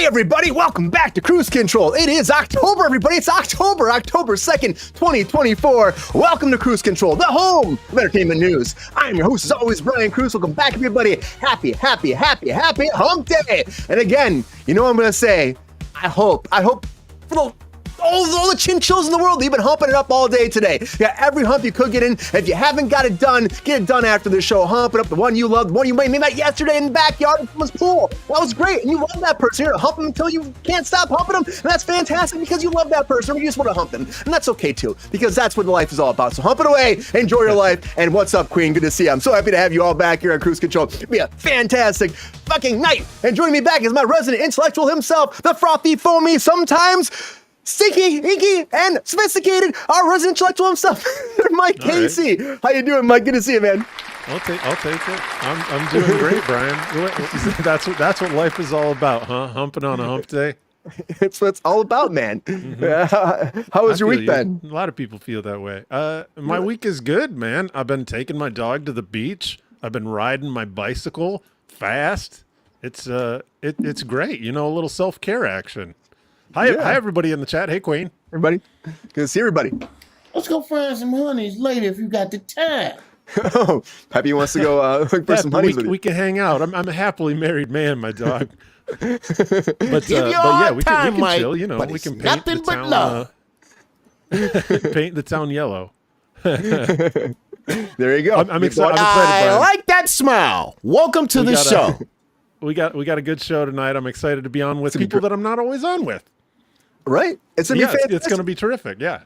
everybody, welcome back to Kruse Control. It is October, everybody. It's October 2nd, 2024. Welcome to Kruse Control, the home of entertainment news. I am your host, as always, Brian Kruse. Welcome back, everybody. Happy hump day. And again, you know what I'm going to say? I hope for all the chinchillas in the world, you've been humping it up all day today. Yeah, every hump you could get in. If you haven't got it done, get it done after the show. Hump it up, the one you loved, the one you might met yesterday in the backyard of someone's pool. That was great, and you love that person. You're gonna hump them until you can't stop humping them, and that's fantastic because you love that person, or you just want to hump them, and that's okay too, because that's what life is all about. So hump it away, enjoy your life, and what's up, Queen? Good to see you. I'm so happy to have you all back here on Kruse Control. It'll be a fantastic fucking night, and joining me back is my resident intellectual himself, the frothy, foamy, sometimes stinky, inky, and sophisticated, our resident intellectual himself, Mike Casey. Right. How you doing, Mike? Good to see you, man. I'll take it. I'm doing great, Brian. That's what life is all about, huh? Humping on a hump day. It's what it's all about, man. Mm-hmm. How was your week been? A lot of people feel that way. My week is good, man. I've been taking my dog to the beach. I've been riding my bicycle fast. It's great. You know, a little self-care action. Hi, everybody in the chat. Hey, Queen. Everybody. Good to see everybody. Let's go find some honeys later if you got the time. Oh, Happy wants to go look for some honeys with you. We can hang out. I'm a happily married man, my dog. but yeah, we can chill. You know, we can paint the town. Paint the town yellow. There you go. I'm excited. I like that smile. Welcome to the show. We got a good show tonight. I'm excited to be on with people that I'm not always on with. Right? It's going to be fantastic. It's going to be terrific, yeah.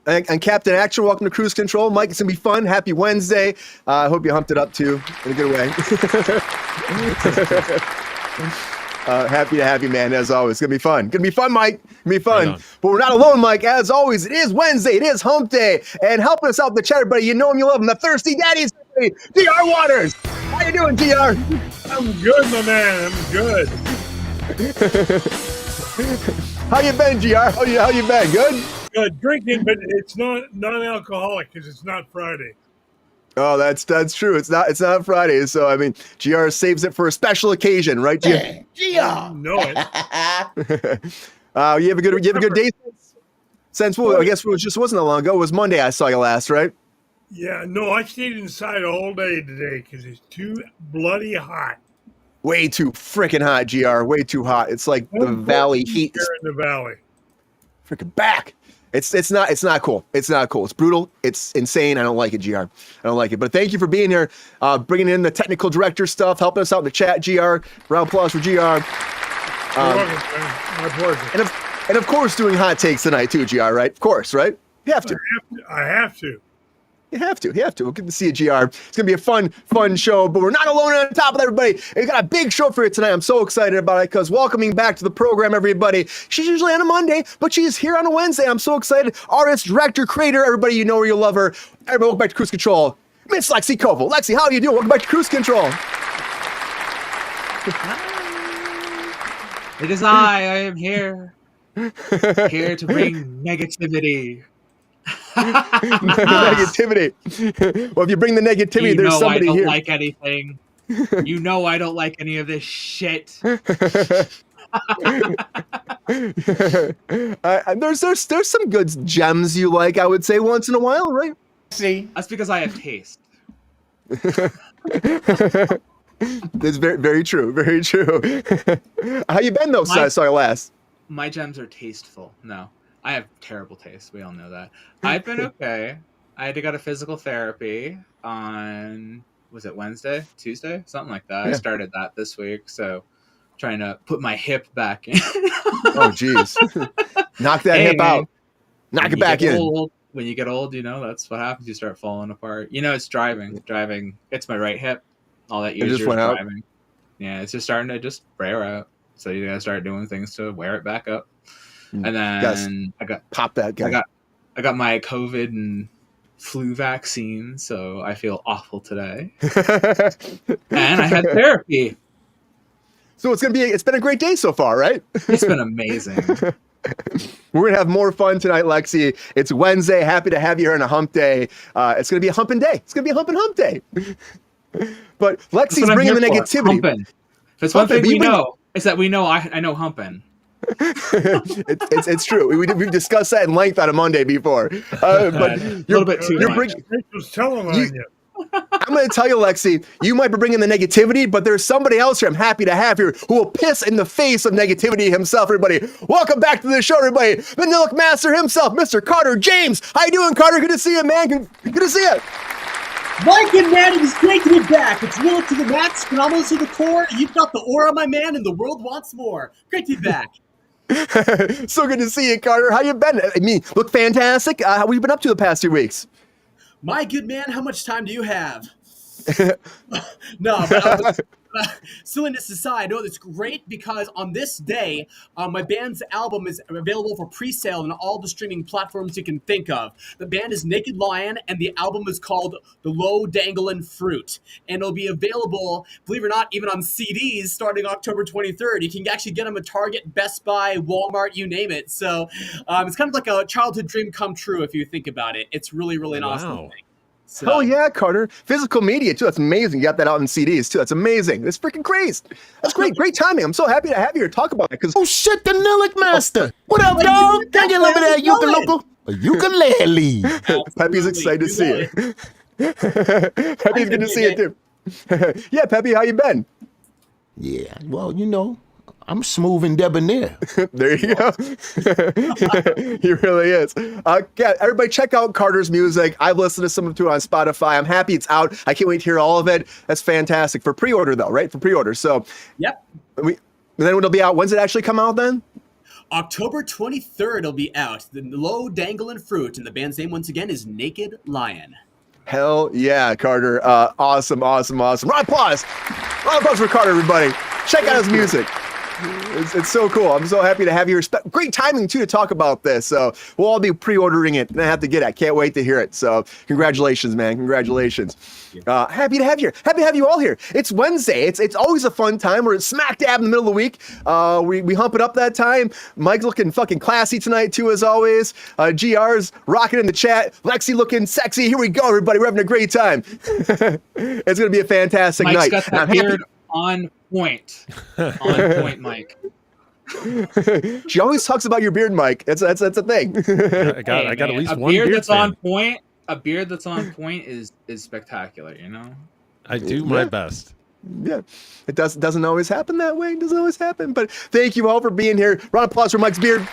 And Captain Action, welcome to Kruse Control. Mike, it's going to be fun. Happy Wednesday. I hope you humped it up, too, in a good way. Happy to have you, man, as always. It's going to be fun. Going to be fun, Mike. Going to be fun. But we're not alone, Mike. As always, it is Wednesday. It is hump day. And helping us out in the chat, everybody, you know him, you love him, the Thirsty Daddies, DR Waters. How you doing, DR? I'm good, my man. I'm good. How you been, GR? How you been? Good? Good. Drinking, but it's not non-alcoholic because it's not Friday. Oh, that's true. It's not Friday. So I mean, GR saves it for a special occasion, right, GR? GR. Know it. You have a good day since well, I guess it wasn't that long ago. It was Monday I saw you last, right? Yeah. No, I stayed inside all day today because it's too bloody hot. Way too freaking hot, GR. Way too hot. It's like the valley heat. Here in the valley. Freaking back. It's not cool. It's not cool. It's brutal. It's insane. I don't like it, GR. I don't like it. But thank you for being here, bringing in the technical director stuff, helping us out in the chat, GR. Round of applause for GR. You're welcome, man. My pleasure. And of course, doing hot takes tonight too, GR. Right? Of course, right? You have to. I have to. You have to. We're good to see you, GR. It's going to be a fun show, but we're not alone on top of everybody. We got a big show for you tonight. I'm so excited about it because welcoming back to the program, everybody. She's usually on a Monday, but she's here on a Wednesday. I'm so excited. Artist, director, creator, everybody, you know her, you love her. Everybody, welcome back to Kruse Control. Miss Lexi Koval. Lexi, how are you doing? Welcome back to Kruse Control. It is I am here. Here to bring negativity. Negativity. Well, if you bring the negativity, there's somebody here. I don't like anything. You know I don't like any of this shit. There's some good gems you like, I would say, once in a while, right? See? That's because I have taste. That's very, very true. Very true. How you been, though, since I saw you last? My gems are tasteful. No. I have terrible taste. We all know that. I've been okay. I had to go to physical therapy on, was it Wednesday? Tuesday? Something like that. Yeah. I started that this week, so trying to put my hip back in. Oh, geez. Knock that hip out. Knock it back in. When you get old, you know, that's what happens. You start falling apart. You know, it's driving. It's my right hip. All that user is driving. Yeah, it's just starting to just wear out. So you gotta start doing things to wear it back up. And then I got pop that guy. I got my COVID and flu vaccine, so I feel awful today. And I had therapy. So it's been a great day so far, right? It's been amazing. We're going to have more fun tonight, Lexi. It's Wednesday. Happy to have you here on a hump day. It's going to be a humping day. It's going to be a hump day. But Lexi's bringing the negativity. If it's one thing we know, It's that we know I know humping. It's true. We've discussed that in length on a Monday before. But A little bit too much. Rachel's telling on you. I'm going to tell you, Lexi, you might be bringing the negativity, but there's somebody else here I'm happy to have here who will piss in the face of negativity himself, everybody. Welcome back to the show, everybody. The Nilk Master himself, Mr. Carter James. How you doing, Carter? Good to see you, man. Good to see you. Mike and man, it is great to be back. It's real to the max, phenomenal to the core. You've got the aura, my man, and the world wants more. Great to be back. So good to see you, Carter. How you been? I mean, look fantastic. How have you been up to the past 2 weeks? My good man, how much time do you have? No, but silliness aside, I know that's great because on this day, my band's album is available for pre-sale on all the streaming platforms you can think of. The band is Naked Lion, and the album is called The Low Dangling Fruit. And it'll be available, believe it or not, even on CDs starting October 23rd. You can actually get them at Target, Best Buy, Walmart, you name it. So it's kind of like a childhood dream come true if you think about it. It's really, really an awesome thing. So. Oh yeah, Carter. Physical media too. That's amazing. You got that out in CDs too. That's amazing. That's freaking crazy. That's great. Great timing. I'm so happy to have you here to talk about it. Because Oh shit, the Nilk Master. What up, dog? Can I get over there, ukulele? Peppy's excited to see you. Peppy's good to see you too. Yeah, Peppy, how you been? Yeah, well, you know, I'm smooth and debonair. There you go. He really is. Yeah, everybody check out Carter's music. I've listened to some of it on Spotify. I'm happy it's out. I can't wait to hear all of it. That's fantastic. For pre-order though, right? For pre-order. So Yep. then it'll be out. When's it actually come out then? October 23rd it'll be out. The Low Dangling Fruit, and the band's name once again is Naked Lion. Hell yeah, Carter. Awesome. Round of applause. Round of applause for Carter, everybody. Check out his music. It's so cool. I'm so happy to have you. Great timing, too, to talk about this. So we'll all be pre-ordering it, and I have to get it. I can't wait to hear it. So congratulations, man. Congratulations. Happy to have you here. Happy to have you all here. It's Wednesday. It's always a fun time. We're smack dab in the middle of the week. We hump it up that time. Mike's looking fucking classy tonight, too, as always. GR's rocking in the chat. Lexi looking sexy. Here we go, everybody. We're having a great time. It's going to be a fantastic Mike's night. got that beard on point. On point, Mike. She always talks about your beard, Mike. That's a thing. I got at least one beard beard that's fan. on point. A beard that's on point is spectacular, you know? I do my best. Yeah, it doesn't always happen that way. It doesn't always happen. But thank you all for being here. Round of applause for Mike's beard.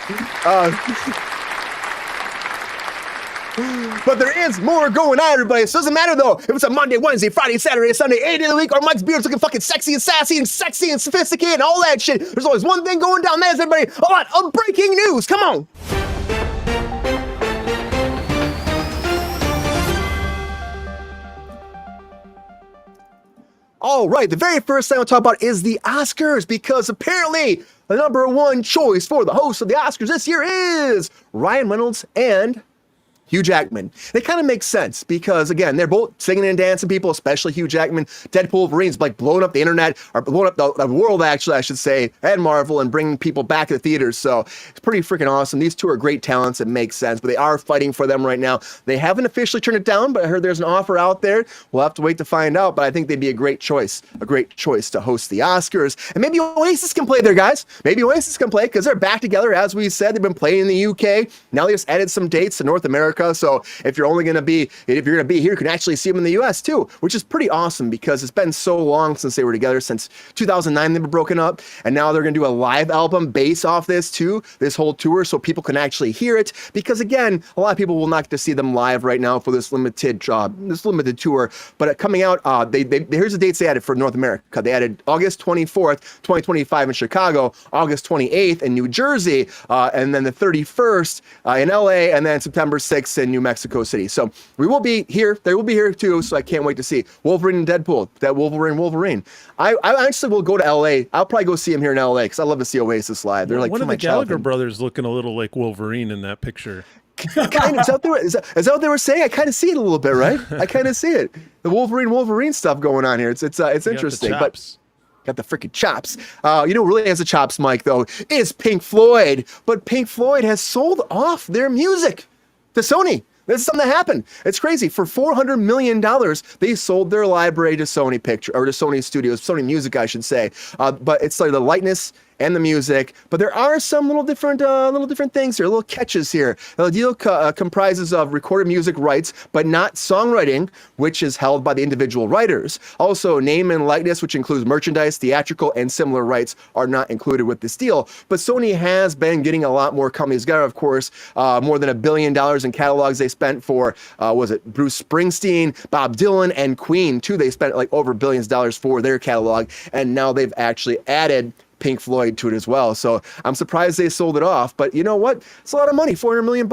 But there is more going on, everybody. So it doesn't matter, though, if it's a Monday, Wednesday, Friday, Saturday, Sunday, 8 days of the week, or Mike's beard's looking fucking sexy and sassy and sexy and sophisticated and all that shit. There's always one thing going down. That is, everybody, a lot of breaking news. Come on. All right, the very first thing I'll talk about is the Oscars, because apparently the number one choice for the host of the Oscars this year is Ryan Reynolds and Hugh Jackman. It kind of makes sense because, again, they're both singing and dancing people, especially Hugh Jackman. Deadpool Wolverine's like blowing up the internet, or blowing up the world, actually, I should say, and Marvel, and bringing people back to the theaters. So it's pretty freaking awesome. These two are great talents. It makes sense, but they are fighting for them right now. They haven't officially turned it down, but I heard there's an offer out there. We'll have to wait to find out, but I think they'd be a great choice to host the Oscars. And maybe Oasis can play there, guys. Maybe Oasis can play because they're back together. As we said, they've been playing in the UK. Now they just added some dates to North America. So if you're going to be here, you can actually see them in the US too, which is pretty awesome because it's been so long since they were together. Since 2009 they were broken up, and now they're going to do a live album based off this too, this whole tour, so people can actually hear it, because again, a lot of people will not get to see them live right now for this limited tour. But coming out, here's the dates they added for North America. They added August 24th, 2025 in Chicago, August 28th in New Jersey, and then the 31st in LA, and then September 6th in New Mexico City. So we will be here. They will be here too. So I can't wait to see Wolverine and Deadpool. That Wolverine. I actually will go to LA. I'll probably go see him here in LA because I love to see Oasis live. They're like one of my the Gallagher childhood brothers looking a little like Wolverine in that picture. Kind of, is that what they were saying? I kind of see it a little bit, right? I kind of see it. The Wolverine stuff going on here. It's interesting, but. Got the freaking chops. You know who really has the chops, Mike, though, is Pink Floyd. But Pink Floyd has sold off their music to Sony. This is something that happened. It's crazy. For $400 million, they sold their library to Sony to Sony Studios, Sony Music, I should say. But it's like the likeness and the music, but there are some little different things here, little catches here. The deal comprises of recorded music rights, but not songwriting, which is held by the individual writers. Also, name and likeness, which includes merchandise, theatrical, and similar rights, are not included with this deal. But Sony has been getting a lot more companies together, of course. More than $1 billion in catalogs they spent for, was it Bruce Springsteen, Bob Dylan, and Queen, too. They spent like over billions of dollars for their catalog, and now they've actually added Pink Floyd to it as well. So I'm surprised they sold it off, but you know what? It's a lot of money, $400 million.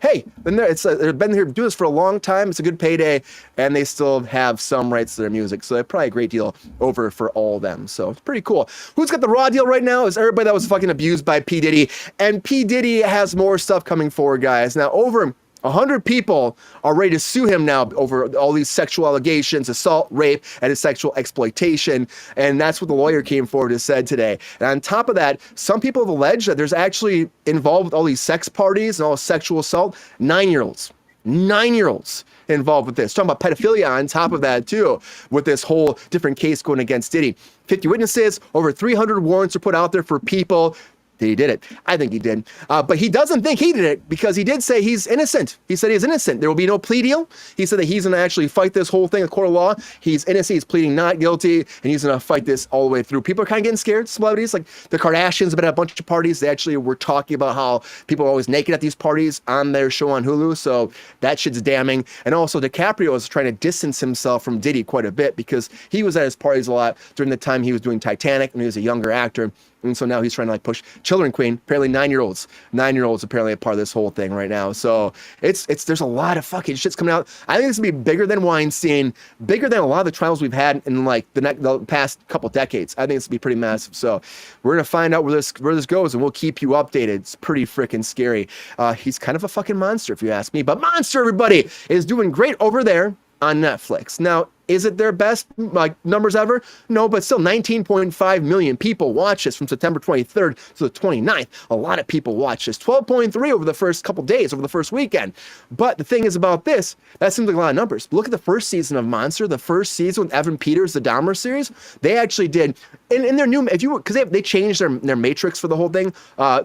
Hey, they've been here to do this for a long time. It's a good payday, and they still have some rights to their music. So they're probably a great deal over for all of them. So it's pretty cool. Who's got the raw deal right now is everybody that was fucking abused by P. Diddy. And P. Diddy has more stuff coming forward, guys. Now, over 100 people are ready to sue him now over all these sexual allegations, assault, rape, and sexual exploitation. And that's what the lawyer came forward and said today. And on top of that, some people have alleged that there's actually involved with all these sex parties and all sexual assault, 9-year-olds. 9-year-olds involved with this. Talking about pedophilia on top of that too, with this whole different case going against Diddy. 50 witnesses, over 300 warrants are put out there for people. He did it. I think he did. But he doesn't think he did it because he did say he's innocent. He said he's innocent. There will be no plea deal. He said that he's going to actually fight this whole thing in court of law. He's innocent. He's pleading not guilty, and he's going to fight this all the way through. People are kind of getting scared. Celebrities like the Kardashians have been at a bunch of parties. They actually were talking about how people are always naked at these parties on their show on Hulu. So that shit's damning. And also DiCaprio is trying to distance himself from Diddy quite a bit because he was at his parties a lot during the time he was doing Titanic when he was a younger actor. And so now he's trying to like push Children Queen, apparently 9-year-olds. 9-year-olds apparently a part of this whole thing right now. So there's a lot of fucking shit's coming out. I think this will be bigger than Weinstein, bigger than a lot of the trials we've had in like the past couple decades. I think it's gonna be pretty massive. So we're gonna find out where this goes, and we'll keep you updated. It's pretty freaking scary. He's kind of a fucking monster if you ask me, but Monster, everybody, is doing great over there on Netflix. Now, is it their best like numbers ever? No, but still 19.5 million people watch this from September 23rd to the 29th. A lot of people watch this. 12.3 over the first couple days, over the first weekend. But the thing is about this, that seems like a lot of numbers. Look at the first season of Monster, the first season with Evan Peters, the Dahmer series. They actually did, in their new, because they changed their matrix for the whole thing.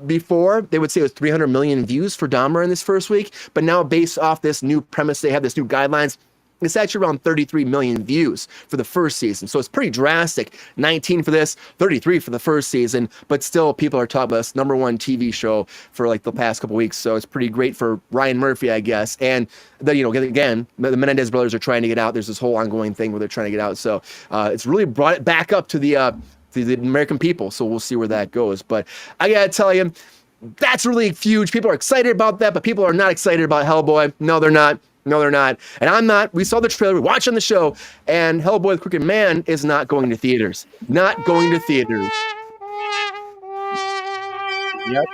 Before, they would say it was 300 million views for Dahmer in this first week. But now based off this new premise, they have this new guidelines. It's actually around 33 million views for the first season. So it's pretty drastic. 19 for this, 33 for the first season, but still people are talking about this #1 TV show for like the past couple weeks. So it's pretty great for Ryan Murphy, I guess. And then, again, the Menendez brothers are trying to get out. There's this whole ongoing thing where they're trying to get out. So it's really brought it back up to the American people. So we'll see where that goes. But I gotta tell you, that's really huge. People are excited about that, but people are not excited about Hellboy. No, they're not. No, they're not. And I'm not. We saw the trailer, we watched on the show, and Hellboy the Crooked Man is not going to theaters. Not going to theaters. Yep.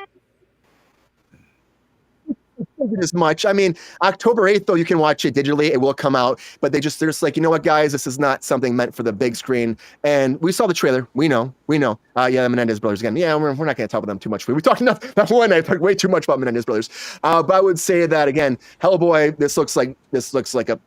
As much. I mean, October 8th, though, you can watch it digitally. It will come out. But they're just like, you know what, guys? This is not something meant for the big screen. And we saw the trailer. We know. Yeah, the Menendez brothers again. Yeah, we're not going to talk about them too much. We talked enough that one night. Talked way too much about Menendez brothers. But I would say that, again, Hellboy, this looks like a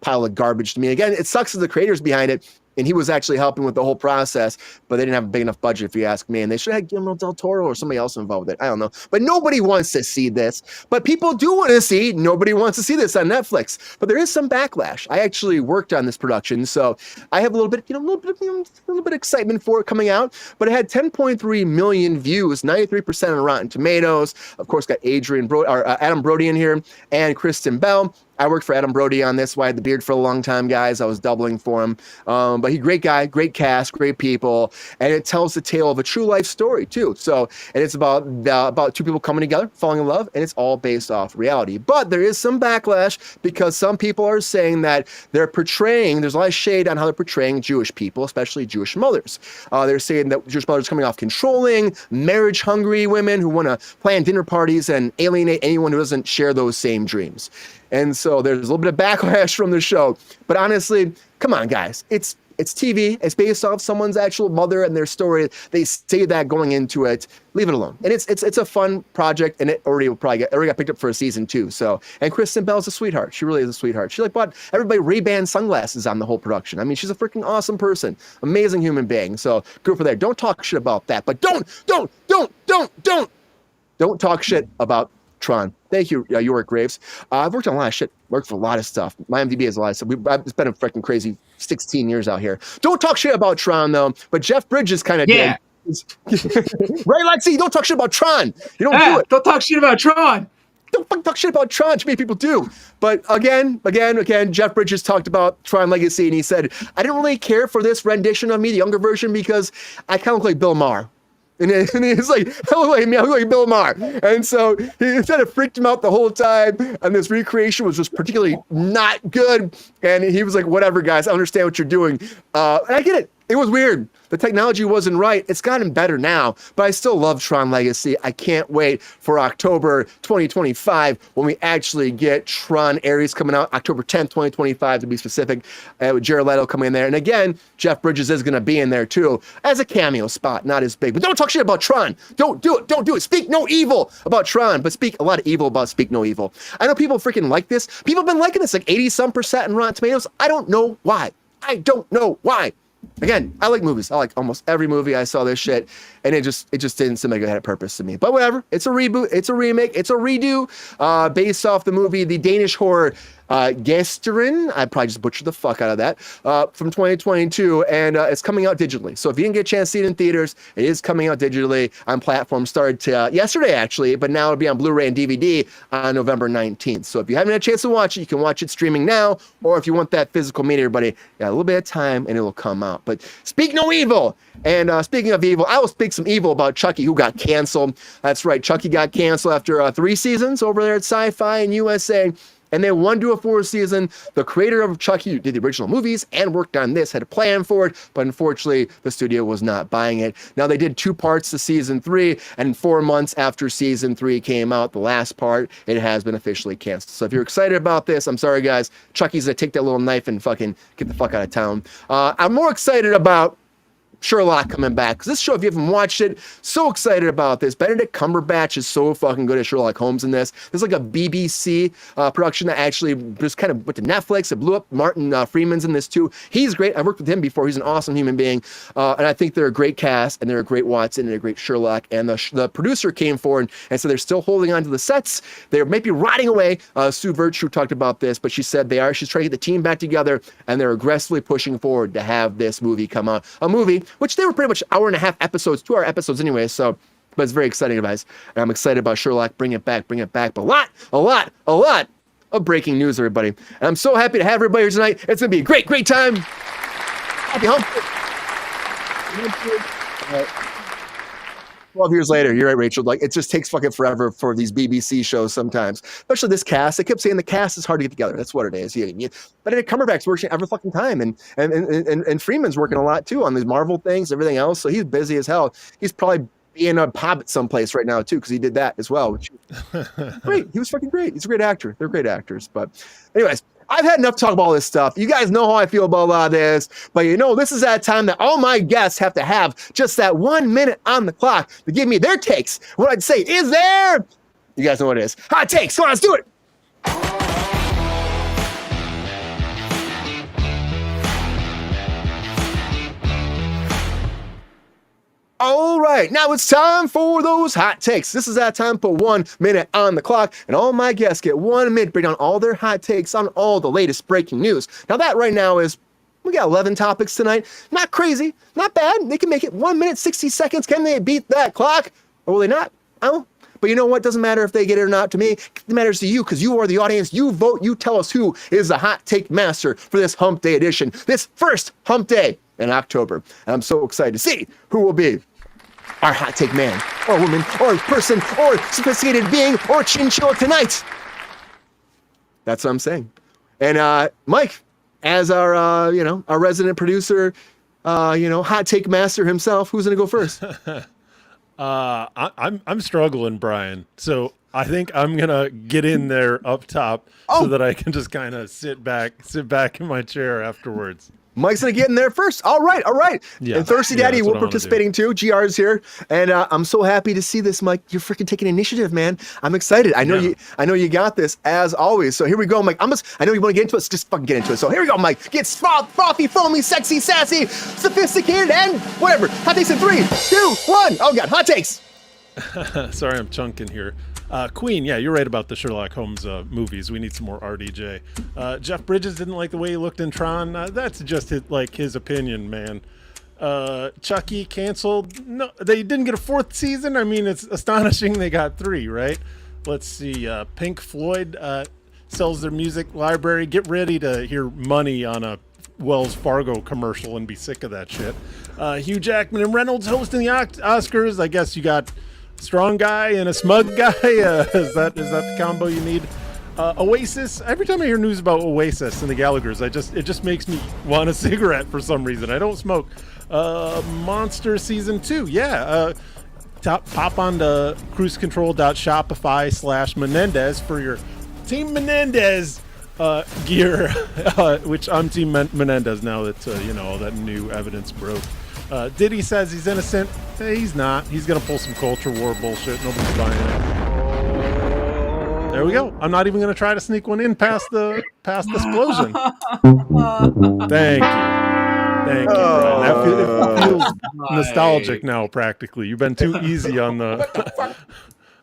pile of garbage to me. Again, it sucks to the creators behind it. And he was actually helping with the whole process, but they didn't have a big enough budget, if you ask me. And they should have Guillermo del Toro or somebody else involved with it. I don't know. But nobody wants to see this. But people do want to see. Nobody wants to see this on Netflix. But there is some backlash. I actually worked on this production, so I have a little bit of excitement for it coming out. But it had 10.3 million views, 93% on Rotten Tomatoes. Of course, got Adam Brody in here and Kristen Bell. I worked for Adam Brody on this. I had the beard for a long time, guys. I was doubling for him. But he's a great guy, great cast, great people. And it tells the tale of a true life story, too. So, and it's about two people coming together, falling in love, and it's all based off reality. But there is some backlash because some people are saying that there's a lot of shade on how they're portraying Jewish people, especially Jewish mothers. They're saying that Jewish mothers are coming off controlling, marriage-hungry women who want to plan dinner parties and alienate anyone who doesn't share those same dreams. And so there's a little bit of backlash from the show. But honestly, come on, guys. It's It's TV. It's based off someone's actual mother and their story. They say that going into it. Leave it alone. And it's a fun project, and it already got picked up for a season 2. So, and Kristen Bell's a sweetheart. She really is a sweetheart. She bought everybody Ray-Ban sunglasses on the whole production. I mean, she's a freaking awesome person, amazing human being. So good for that. Don't talk shit about that, but don't talk shit about Tron. Thank you, Yorick Graves. I've worked on a lot of shit. Worked for a lot of stuff. My MDB has a lot of stuff. It's been a freaking crazy 16 years out here. Don't talk shit about Tron though. But Jeff Bridges kind of did. Right, Lexi? Don't talk shit about Tron. You don't do it. Don't talk shit about Tron. Don't fucking talk shit about Tron. Too many people do. But again, Jeff Bridges talked about Tron Legacy, and he said, I didn't really care for this rendition of me, the younger version, because I kind of look like Bill Maher. And he's like, I look like Bill Maher. And so he said it freaked him out the whole time. And this recreation was just particularly not good. And he was like, whatever, guys, I understand what you're doing. And I get it. It was weird. The technology wasn't right. It's gotten better now, but I still love Tron Legacy. I can't wait for October 2025 when we actually get Tron Ares coming out, October 10th, 2025 to be specific, with Jared Leto coming in there. And again, Jeff Bridges is going to be in there too as a cameo spot, not as big. But don't talk shit about Tron. Don't do it. Don't do it. Speak no evil about Tron, but speak a lot of evil about Speak No Evil. I know people freaking like this. People have been liking this, like 80-some% in Rotten Tomatoes. I don't know why. Again, I like movies. I like almost every movie. I saw this shit, and it just didn't seem like it had a purpose to me. But whatever. It's a reboot. It's a remake. It's a redo based off the movie, the Danish horror Gesteren. I probably just butchered the fuck out of that, from 2022, and it's coming out digitally. So if you didn't get a chance to see it in theaters, it is coming out digitally on platforms. Started yesterday, actually, but now it'll be on Blu-ray and DVD on November 19th. So if you haven't had a chance to watch it, you can watch it streaming now, or if you want that physical media, everybody, a little bit of time, and it will come out. But speak no evil. And speaking of evil, I will speak some evil about Chucky, who got canceled. That's right, Chucky got canceled after 3 seasons over there at Sci-Fi and USA. And they wanted to do a 4th season. The creator of Chucky, who did the original movies and worked on this, had a plan for it, but unfortunately, the studio was not buying it. Now, they did 2 parts to season 3, and 4 months after season 3 came out, the last part, it has been officially canceled. So if you're excited about this, I'm sorry, guys. Chucky's gonna take that little knife and fucking get the fuck out of town. I'm more excited about Sherlock coming back, because this show, if you haven't watched it, so excited about this. Benedict Cumberbatch is so fucking good as Sherlock Holmes in this. There's like a BBC production that actually just kind of went to Netflix. It blew up. Martin Freeman's in this too. He's great. I worked with him before. He's an awesome human being, and I think they're a great cast, and they're a great Watson and a great Sherlock. And the producer came forward and said they're still holding on to the sets. They might be rotting away. Sue Virtue talked about this, but she said she's trying to get the team back together, and they're aggressively pushing forward to have this movie come out. A movie which they were pretty much 1.5 episodes, 2-hour episodes anyway, so, but it's very exciting, guys. And I'm excited about Sherlock. Bring it back. But a lot of breaking news, everybody. And I'm so happy to have everybody here tonight. It's going to be a great time. Happy hump. 12 years later, you're right, Rachel. Like, it just takes fucking forever for these BBC shows sometimes, especially this cast. I kept saying the cast is hard to get together. That's what it is. But Cumberbatch's working every fucking time, and Freeman's working a lot too on these Marvel things, everything else. So he's busy as hell. He's probably being a hobbit someplace right now too, because he did that as well. Which great. He was fucking great. He's a great actor. They're great actors. But anyways, I've had enough talk about all this stuff. You guys know how I feel about a lot of this, but this is that time that all my guests have to have just that 1 minute on the clock to give me their takes. What I'd say is there. You guys know what it is. Hot takes. Come on, let's do it. All right, now it's time for those hot takes. This is that time, put 1 minute on the clock, and all my guests get 1 minute to bring down all their hot takes on all the latest breaking news. Now that right now is, we got 11 topics tonight. Not crazy, not bad. They can make it 1 minute, 60 seconds. Can they beat that clock? Or will they not? I don't know. But you know what? Doesn't matter if they get it or not to me. It matters to you, because you are the audience. You vote. You tell us who is the hot take master for this hump day edition, this first hump day in October. And I'm so excited to see who will be our hot take man, or woman, or person, or sophisticated being, or chinchilla tonight. That's what I'm saying. And Mike, as our our resident producer, hot take master himself, who's gonna go first? I'm struggling, Brian. So I think I'm gonna get in there up top so that I can just kind of sit back in my chair afterwards. Mike's gonna get in there first. All right. Yeah. And Thirsty Yeah, Daddy that's will what I wanna participating too. GR is here, and I'm so happy to see this, Mike. You're freaking taking initiative, man. I'm excited. I know you got this as always. So here we go, Mike. I know you want to get into it. So just fucking get into it. So here we go, Mike. Get frothy, foamy, sexy, sassy, sophisticated, and whatever. Hot takes in 3, 2, 1. Oh god, hot takes. Sorry, I'm chunking here. Queen, yeah, you're right about the Sherlock Holmes movies. We need some more RDJ. Jeff Bridges didn't like the way he looked in Tron. That's just his opinion, man. Chucky canceled. No, they didn't get a 4th season. I mean, it's astonishing they got 3, right? Let's see. Pink Floyd sells their music library. Get ready to hear Money on a Wells Fargo commercial and be sick of that shit. Hugh Jackman and Reynolds hosting the Oscars. I guess you got strong guy and a smug guy. Is that the combo you need? Oasis. Every time I hear news about Oasis and the Gallaghers, it just makes me want a cigarette for some reason. I don't smoke. Monster season 2. Yeah. Pop on to cruisecontrol.shopify/Menendez for your Team Menendez gear, which I'm Team Menendez now that all that new evidence broke. Diddy says he's innocent. Hey, he's not. He's gonna pull some culture war bullshit. Nobody's buying it. There we go. I'm not even gonna try to sneak one in past the explosion. Thank you, Brian. It feels nostalgic now. Practically, you've been too easy on the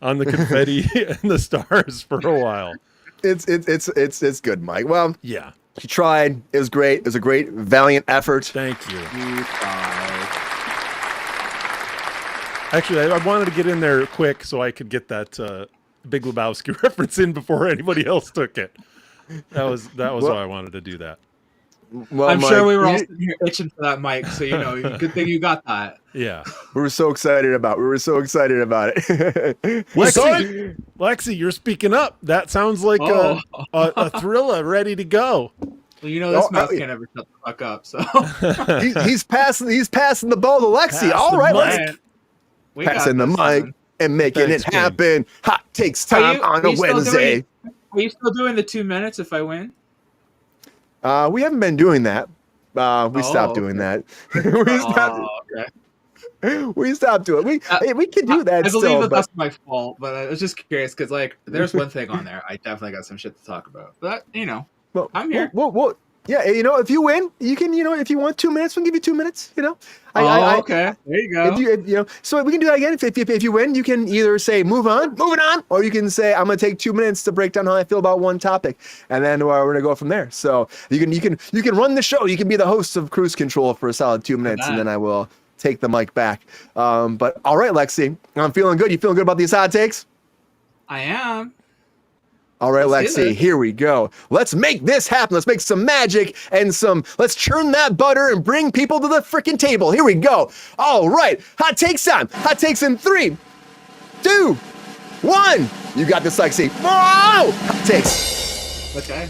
confetti and the stars for a while. It's good, Mike. Well, yeah. You tried. It was great. It was a great, valiant effort. Thank you. You tried. Actually, I wanted to get in there quick so I could get that Big Lebowski reference in before anybody else took it. That was why I wanted to do that. Well, I'm Mike, sure we were all sitting here itching for that mic, so good thing you got that. Yeah. we were so excited about it. Lexi, you're speaking up. That sounds like a thriller ready to go. Well, this mouth can't ever shut the fuck up. So he's passing the ball to Lexi. All right, let's passing the mic and making it happen. Hot takes time on a Wednesday. Are you still doing the 2 minutes if I win? We haven't been doing that. We stopped doing that. We stopped doing it. We can do that. I believe that's my fault, but I was just curious because there's one thing on there. I definitely got some shit to talk about. But well, I'm here. Well, yeah, if you win, you can, if you want 2 minutes, we'll give you 2 minutes. Okay, there you go. If you so we can do that again. If you win, you can either say moving on, or you can say I'm gonna take 2 minutes to break down how I feel about one topic, and then we're gonna go from there. So you can run the show. You can be the host of Kruse Control for a solid 2 minutes, and then I will take the mic back. But all right, Lexi, I'm feeling good. You feeling good about these hot takes? I am. All right, Lexi, here we go. Let's make this happen. Let's make some magic and let's churn that butter and bring people to the freaking table. Here we go. All right, hot takes time. Hot takes in 3, 2, 1. You got this, Lexi. Whoa! Hot takes. Okay.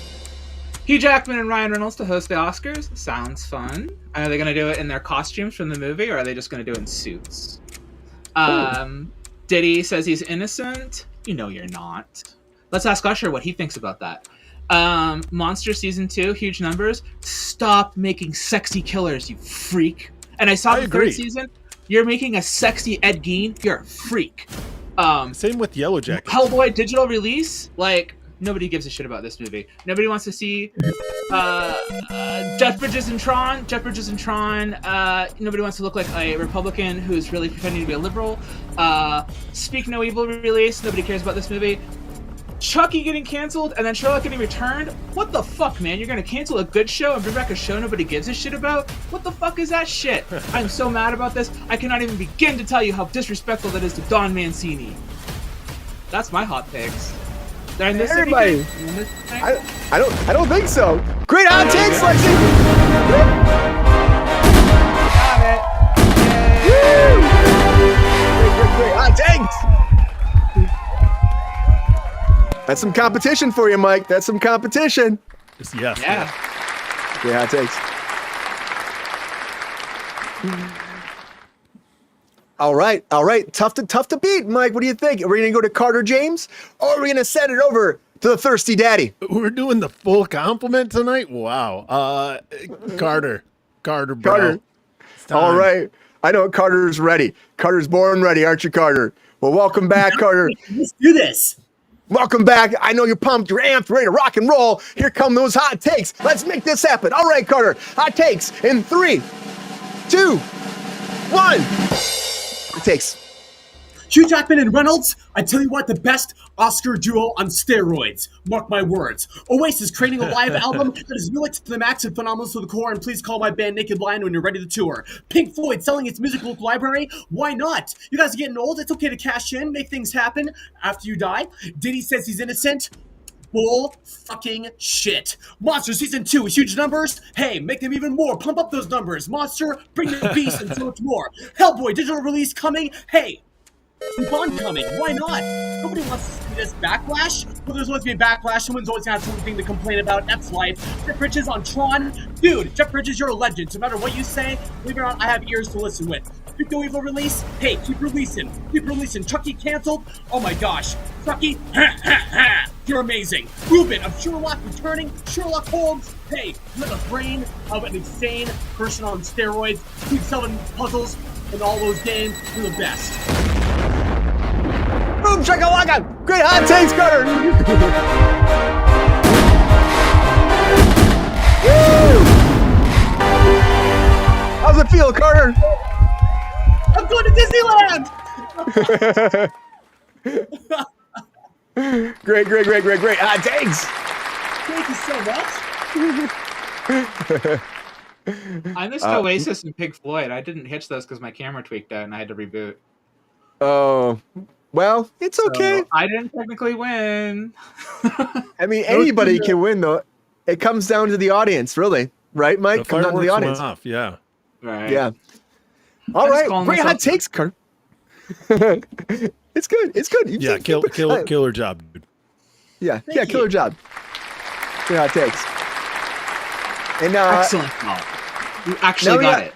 Hugh Jackman and Ryan Reynolds to host the Oscars. Sounds fun. Are they going to do it in their costumes from the movie, or are they just going to do it in suits? Diddy says he's innocent. You're not. Let's ask Usher what he thinks about that. Monster season 2, huge numbers. Stop making sexy killers, you freak. And I saw the third season. You're making a sexy Ed Gein. You're a freak. Same with Yellow Jacket. Hellboy digital release. Nobody gives a shit about this movie. Nobody wants to see Jeff Bridges and Tron. Nobody wants to look like a Republican who's really pretending to be a liberal. Speak No Evil release. Nobody cares about this movie. Chucky getting canceled and then Sherlock getting returned? What the fuck, man? You're gonna cancel a good show and bring back a show nobody gives a shit about? What the fuck is that shit? I'm so mad about this. I cannot even begin to tell you how disrespectful that is to Don Mancini. That's my hot takes. Everybody, I don't think so. Great hot takes, Lexi. Got it. Great hot takes. That's some competition for you, Mike. That's some competition. Yes. Yeah. Hot takes. All right. Tough to beat, Mike. What do you think? Are we gonna go to Carter James, or are we gonna send it over to the Thirsty Daddy? We're doing the full compliment tonight. Wow. Carter, Carter, bro. Carter. It's time. All right. I know Carter's ready. Carter's born ready, aren't you, Carter? Well, welcome back, Carter. Let's do this. Welcome back. I know you're pumped. You're amped, ready to rock and roll. Here come those hot takes. Let's make this happen. All right, Carter. Hot takes in 3, 2, 1. Hot takes. Hugh Jackman and Reynolds, I tell you what, the best Oscar duo on steroids. Mark my words. Oasis creating a live album that is lyrics to the max and phenomenal to the core, and please call my band Naked Lion when you're ready to tour. Pink Floyd selling its musical library? Why not? You guys are getting old. It's okay to cash in, make things happen after you die. Diddy says he's innocent. Bull fucking shit. Monster Season 2, huge numbers? Hey, make them even more. Pump up those numbers. Monster, bring the beast, and so much more. Hellboy, digital release coming? Hey, keep on coming. Why not? Nobody wants to see this backlash. Well, there's always been backlash. Someone's always got something to complain about. That's life. Jeff Bridges on Tron. Dude, Jeff Bridges, you're a legend. No matter what you say, believe it or not, I have ears to listen with. Crypto Evil release? Hey, keep releasing. Keep releasing. Chucky canceled? Oh my gosh. Chucky, ha ha ha. You're amazing. Ruben of Sherlock returning. Sherlock Holmes. Hey, you have the brain of an insane person on steroids. Keep solving puzzles in all those games. You're the best. Boom, shakalaka! Great hot takes, Carter! Woo! How's it feel, Carter? I'm going to Disneyland! Great hot takes! Thank you so much. I missed Oasis and Pink Floyd. I didn't hitch those because my camera tweaked out and I had to reboot. Oh, well, it's okay. So I didn't technically win. I mean, anybody can win, though. It comes down to the audience, really. Right, Mike? The Comes down to the fireworks audience. went off, yeah. Right. Yeah. All I'm just right, calling great hot myself- takes, Carter. It's good. You Yeah, keep- killer job, dude. Yeah, Thank killer you. job. Great hot takes. And Excellent thought. You actually now we got got- it.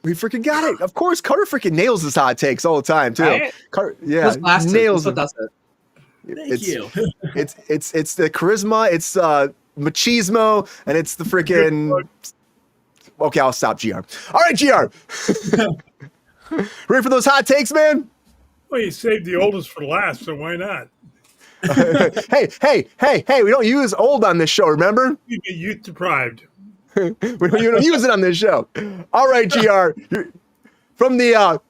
we freaking got it. Of course, Carter freaking nails his hot takes all the time too. Right? Carter, yeah, Those glasses, nails that's what them. does it. Thank you. It's the charisma, it's machismo, and it's the freaking. Okay, I'll stop, GR. All right, GR. Ready for those hot takes, man? Well, you saved the oldest for last, so why not? Hey! We don't use old on this show. Remember? You get youth deprived. We don't use it on this show. All right, GR. From the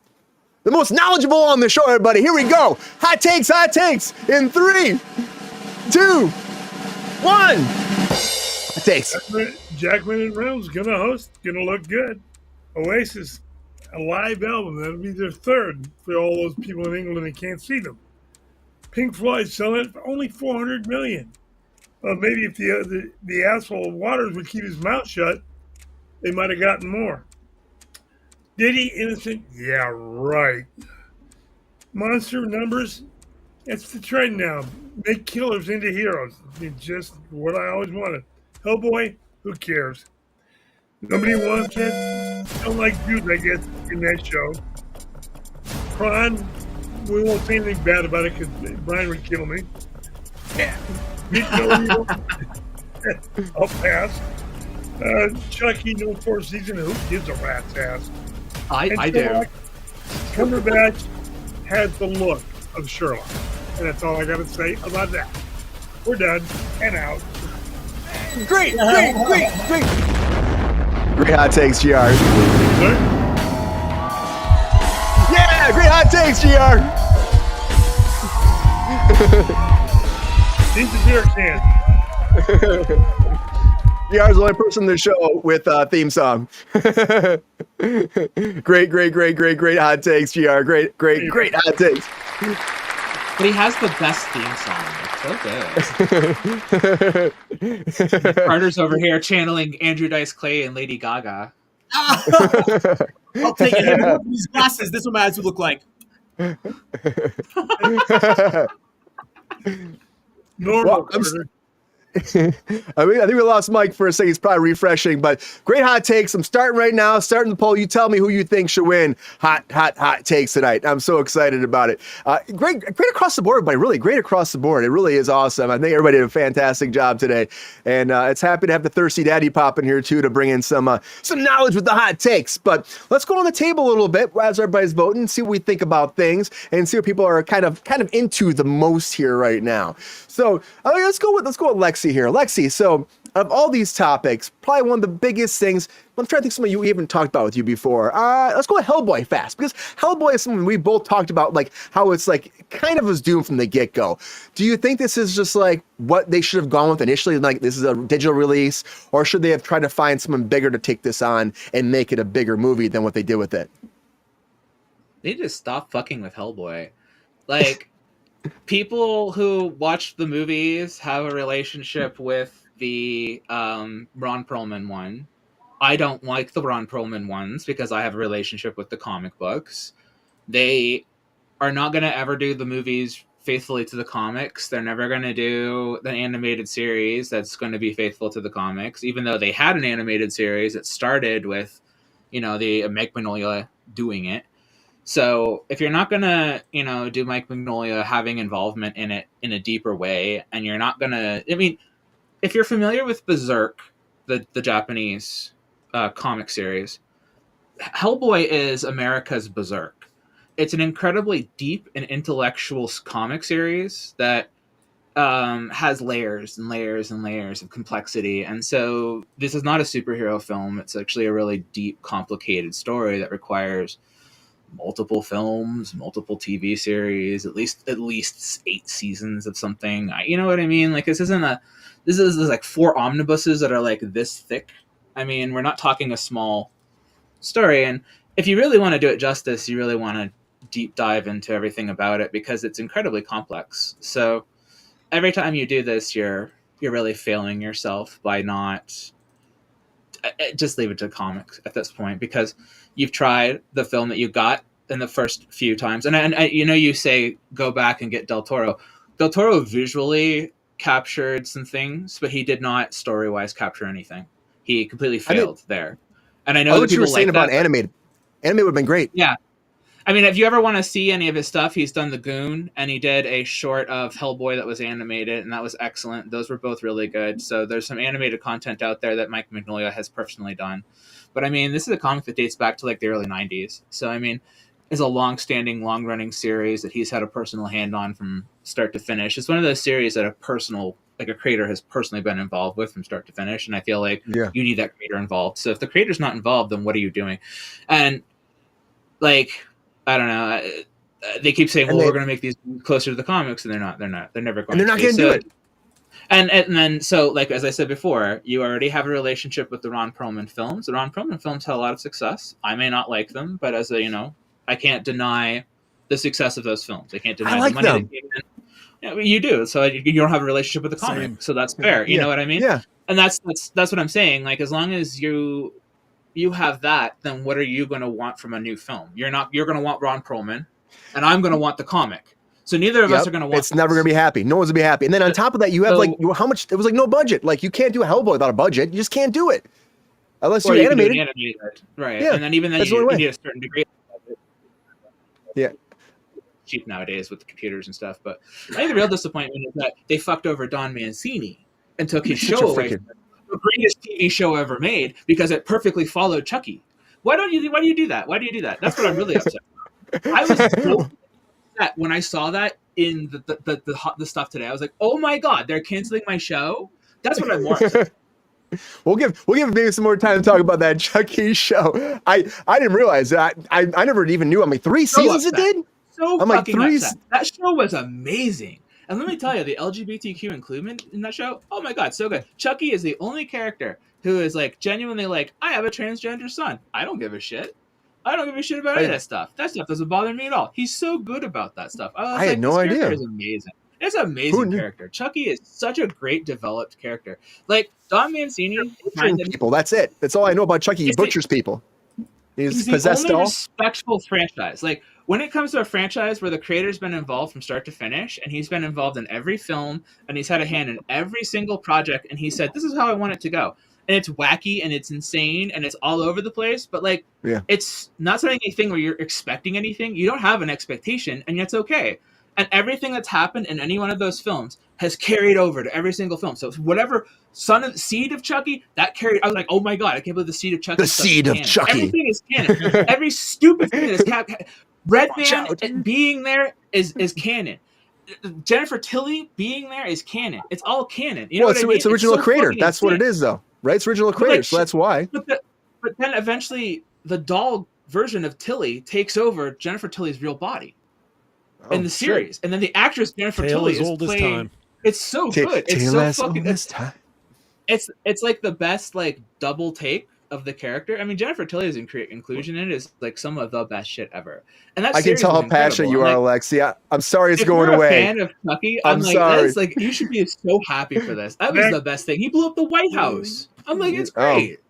most knowledgeable on the show, everybody. Here we go. Hot takes in 3, 2, 1. Hot takes. Jackman and Reynolds gonna host, gonna look good. Oasis, a live album, that'll be their third for all those people in England that can't see them. Pink Floyd selling it for only 400 million. Well, maybe if the asshole Waters would keep his mouth shut, they might have gotten more. Diddy innocent? Yeah, right. Monster numbers? It's the trend now. Make killers into heroes. It's just what I always wanted. Hellboy? Who cares? Nobody wants it. Don't like dudes, I guess, in that show. Tron? We won't say anything bad about it because Brian would kill me. I'll pass. Chucky, no fourth season. Who gives a rat's ass? I do. Cumberbatch has the look of Sherlock. And that's all I got to say about that. We're done and out. Great. Great hot takes, GR. Sir? Yeah, great hot takes, GR. Need the beer can. GR is the only person in the show with a theme song. Great hot takes, GR. Great hot takes. But he has the best theme song. It's so good. Carter's over here channeling Andrew Dice Clay and Lady Gaga. I'll take it. Hey, look at these glasses. This is what my eyes would look like. Normal. Well, I think we lost Mike for a second. He's probably refreshing, but great hot takes. I'm starting right now, starting the poll. You tell me who you think should win hot takes tonight. I'm so excited about it. Great across the board, everybody. Really great across the board. It really is awesome. I think everybody did a fantastic job today, and it's happy to have the thirsty daddy pop in here too to bring in some knowledge with the hot takes. But let's go on the table a little bit as everybody's voting, see what we think about things, and see what people are kind of into the most here right now. So let's go with Lexi here. Lexi, so of all these topics, probably one of the biggest things, I'm trying to think of something we haven't talked about with you before. Let's go with Hellboy fast, because Hellboy is something we both talked about, like how it's like kind of was doomed from the get-go. Do you think this is just like what they should have gone with initially, like this is a digital release, or should they have tried to find someone bigger to take this on and make it a bigger movie than what they did with it? They need to stop fucking with Hellboy. Like, people who watch the movies have a relationship with the Ron Perlman one. I don't like the Ron Perlman ones because I have a relationship with the comic books. They are not going to ever do the movies faithfully to the comics. They're never going to do the animated series that's going to be faithful to the comics, even though they had an animated series that started with, the Mike Mignola doing it. So if you're not going to, do Mike Mignola having involvement in it in a deeper way, and you're not going to, if you're familiar with Berserk, the Japanese comic series, Hellboy is America's Berserk. It's an incredibly deep and intellectual comic series that has layers and layers and layers of complexity. And so this is not a superhero film. It's actually a really deep, complicated story that requires multiple films, multiple TV series, at least 8 seasons of something. You know what I mean? Like, this is like 4 omnibuses that are like this thick. I mean, we're not talking a small story. And if you really want to do it justice, you really want to deep dive into everything about it, because it's incredibly complex. So every time you do this, you're really failing yourself by not just leave it to comics at this point, because you've tried the film that you got in the first few times. And you say, go back and get Del Toro. Del Toro visually captured some things, but he did not story-wise capture anything. He completely failed there. And I know what you were saying about animated. Animated would have been great. Yeah. I mean, if you ever want to see any of his stuff, he's done The Goon, and he did a short of Hellboy that was animated, and that was excellent. Those were both really good. So there's some animated content out there that Mike Mignola has personally done. But I mean, this is a comic that dates back to like the early 90s. So I mean, it's a long-standing, long-running series that he's had a personal hand on from start to finish. It's one of those series that a creator has personally been involved with from start to finish, and I feel like you need that creator involved. So if the creator's not involved, then what are you doing? And like, I don't know. They keep saying, "Well, we're going to make these closer to the comics," and they're not. They're never going. And they're not going to do it. And then, so like as I said before, you already have a relationship with the Ron Perlman films. The Ron Perlman films had a lot of success. I may not like them, but I can't deny the success of those films. I can't deny the money that came in. Yeah, you do. So you don't have a relationship with the comic, so that's fair. You know what I mean? Yeah. And that's what I'm saying. Like, as long as you have that, then what are you going to want from a new film? You're going to want Ron Perlman, and I'm going to want the comic. So neither of us are going to want. It's never going to be happy. No one's going to be happy. And then on top of that, you have how much? It was like no budget. Like, you can't do a Hellboy without a budget. You just can't do it unless you animate it. Right? Yeah. And then even then, you need a certain degree of budget. Yeah. Cheap nowadays with the computers and stuff. But I think the real disappointment is that they fucked over Don Mancini and took his show away from the greatest TV show ever made, because it perfectly followed Chucky. Why do you do that? Why do you do that? That's what I'm really upset about. I was so upset when I saw that in the stuff today. I was like, oh my God, they're canceling my show? That's what I'm more upset. We'll give maybe some more time to talk about that Chucky show. I didn't realize that. I never even knew. I mean, 3 seasons it did? So I'm fucking upset. That show was amazing. And let me tell you, the LGBTQ inclusion in that show, oh my God, so good. Chucky is the only character who is like genuinely like, I have a transgender son. I don't give a shit. I don't give a shit about any of that stuff. That stuff doesn't bother me at all. He's so good about that stuff. I had no idea. Is amazing. It's an amazing character. Chucky is such a great developed character. Like, Don Mancini, people. That's it. That's all I know about Chucky. He butchers people. He's possessed the only respectful franchise. Like, when it comes to a franchise where the creator's been involved from start to finish, and he's been involved in every film, and he's had a hand in every single project, and he said, "This is how I want it to go," and it's wacky and it's insane and it's all over the place, but like, it's not something anything where you're expecting anything. You don't have an expectation, and it's okay. And everything that's happened in any one of those films has carried over to every single film. So whatever seed of Chucky, that carried. I was like, oh my god, I can't believe the seed of Chucky. The seed of Chucky. Everything is canon. Every stupid thing that is Redman being there is canon. Jennifer Tilly being there is canon. It's all canon. You know what I mean? It's original creator. That's what it is, though, right? It's original creator, so that's why. But then eventually, the doll version of Tilly takes over Jennifer Tilly's real body. In the series, and then the actress Jennifer Tilly is playing. It's so good. It's so fucking. It's like the best like double take of the character. I mean, Jennifer Tilly's inclusion in it is like some of the best shit ever. And that I can tell how passionate you are, Alexi. I'm sorry it's going away. If you're a fan of Chucky, I'm like, sorry. That's like you should be so happy for this. That was the best thing. He blew up the White House. I'm like, it's great.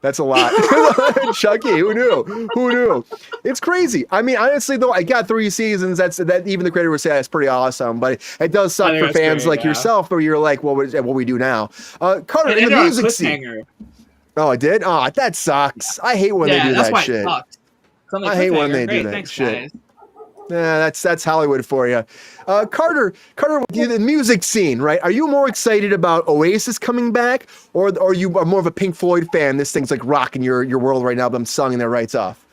That's a lot. Chucky, who knew? Who knew? It's crazy. I mean, honestly, though, I got 3 seasons. That even the creator would say that's pretty awesome. But it does suck for fans like yourself, where you're like, what we do now? Carter, in the music scene. Oh, I did? Oh, that sucks. I hate when they do that shit. I hate when they do that shit. Guys. Yeah, that's Hollywood for you. Carter, the music scene, right? Are you more excited about Oasis coming back, or are you more of a Pink Floyd fan? This thing's like rocking your world right now, but I'm singing their rights off.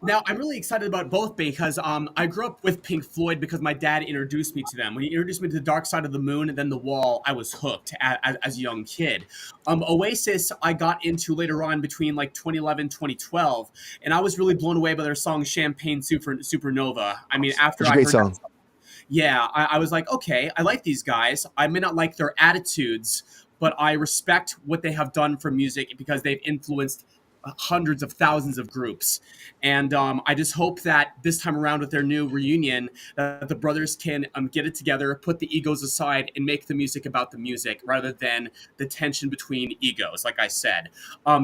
Now, I'm really excited about both because I grew up with Pink Floyd because my dad introduced me to them. When he introduced me to the Dark Side of the Moon and then The Wall, I was hooked as a young kid. Oasis, I got into later on between like 2011, 2012, and I was really blown away by their song Champagne Supernova. I mean, after I heard that song, yeah, I was like, okay, I like these guys. I may not like their attitudes, but I respect what they have done for music because they've influenced hundreds of thousands of groups. And I just hope that this time around with their new reunion, that the brothers can get it together, put the egos aside, and make the music about the music rather than the tension between egos, like I said.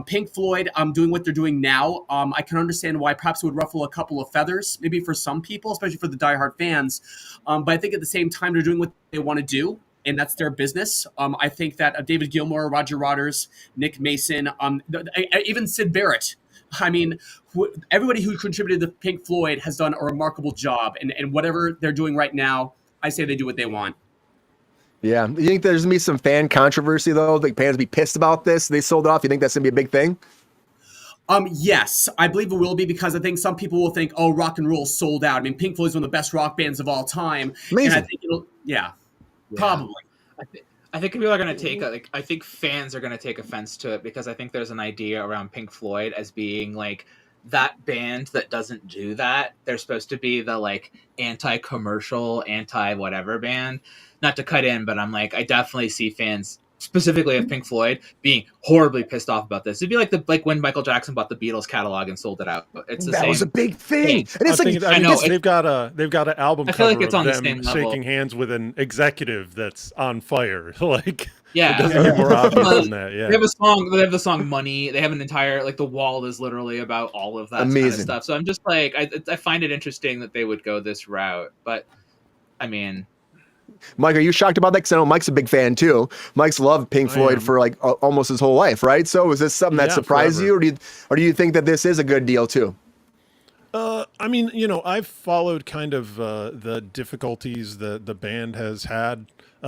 Pink Floyd, doing what they're doing now, I can understand why perhaps it would ruffle a couple of feathers, maybe for some people, especially for the diehard fans. But I think at the same time, they're doing what they want to do. And that's their business. I think that David Gilmour, Roger Waters, Nick Mason, even Syd Barrett. I mean, everybody who contributed to Pink Floyd has done a remarkable job. And whatever they're doing right now, I say they do what they want. Yeah. You think there's going to be some fan controversy, though? Like fans be pissed about this? They sold it off. You think that's going to be a big thing? Yes, I believe it will be because I think some people will think, oh, rock and roll sold out. I mean, Pink Floyd's one of the best rock bands of all time. Amazing. And I think yeah. Probably. I think people are going to take I think fans are going to take offense to it because I think there's an idea around Pink Floyd as being like that band that doesn't do that. They're supposed to be the like anti-commercial, anti-whatever band. Not to cut in, but I'm like, I definitely see fans specifically of Pink Floyd being horribly pissed off about this. It'd be like when Michael Jackson bought the Beatles catalog and sold it out. It's the that same was a big thing. And it's I know they've got an album I feel cover like it's of on the them same level. shaking hands with an executive that's on fire. Like, yeah, it doesn't get more obvious than that. Yeah, they have a song. They have the song "Money." They have an entire like the wall is literally about all of that kind of stuff. So I'm just like, I find it interesting that they would go this route, but I mean. Mike, are you shocked about that? Because I know Mike's a big fan too. Mike's loved Pink Floyd for like almost his whole life, right? So is this something that surprised you, or do you think that this is a good deal too? I mean, I've followed kind of the difficulties that the band has had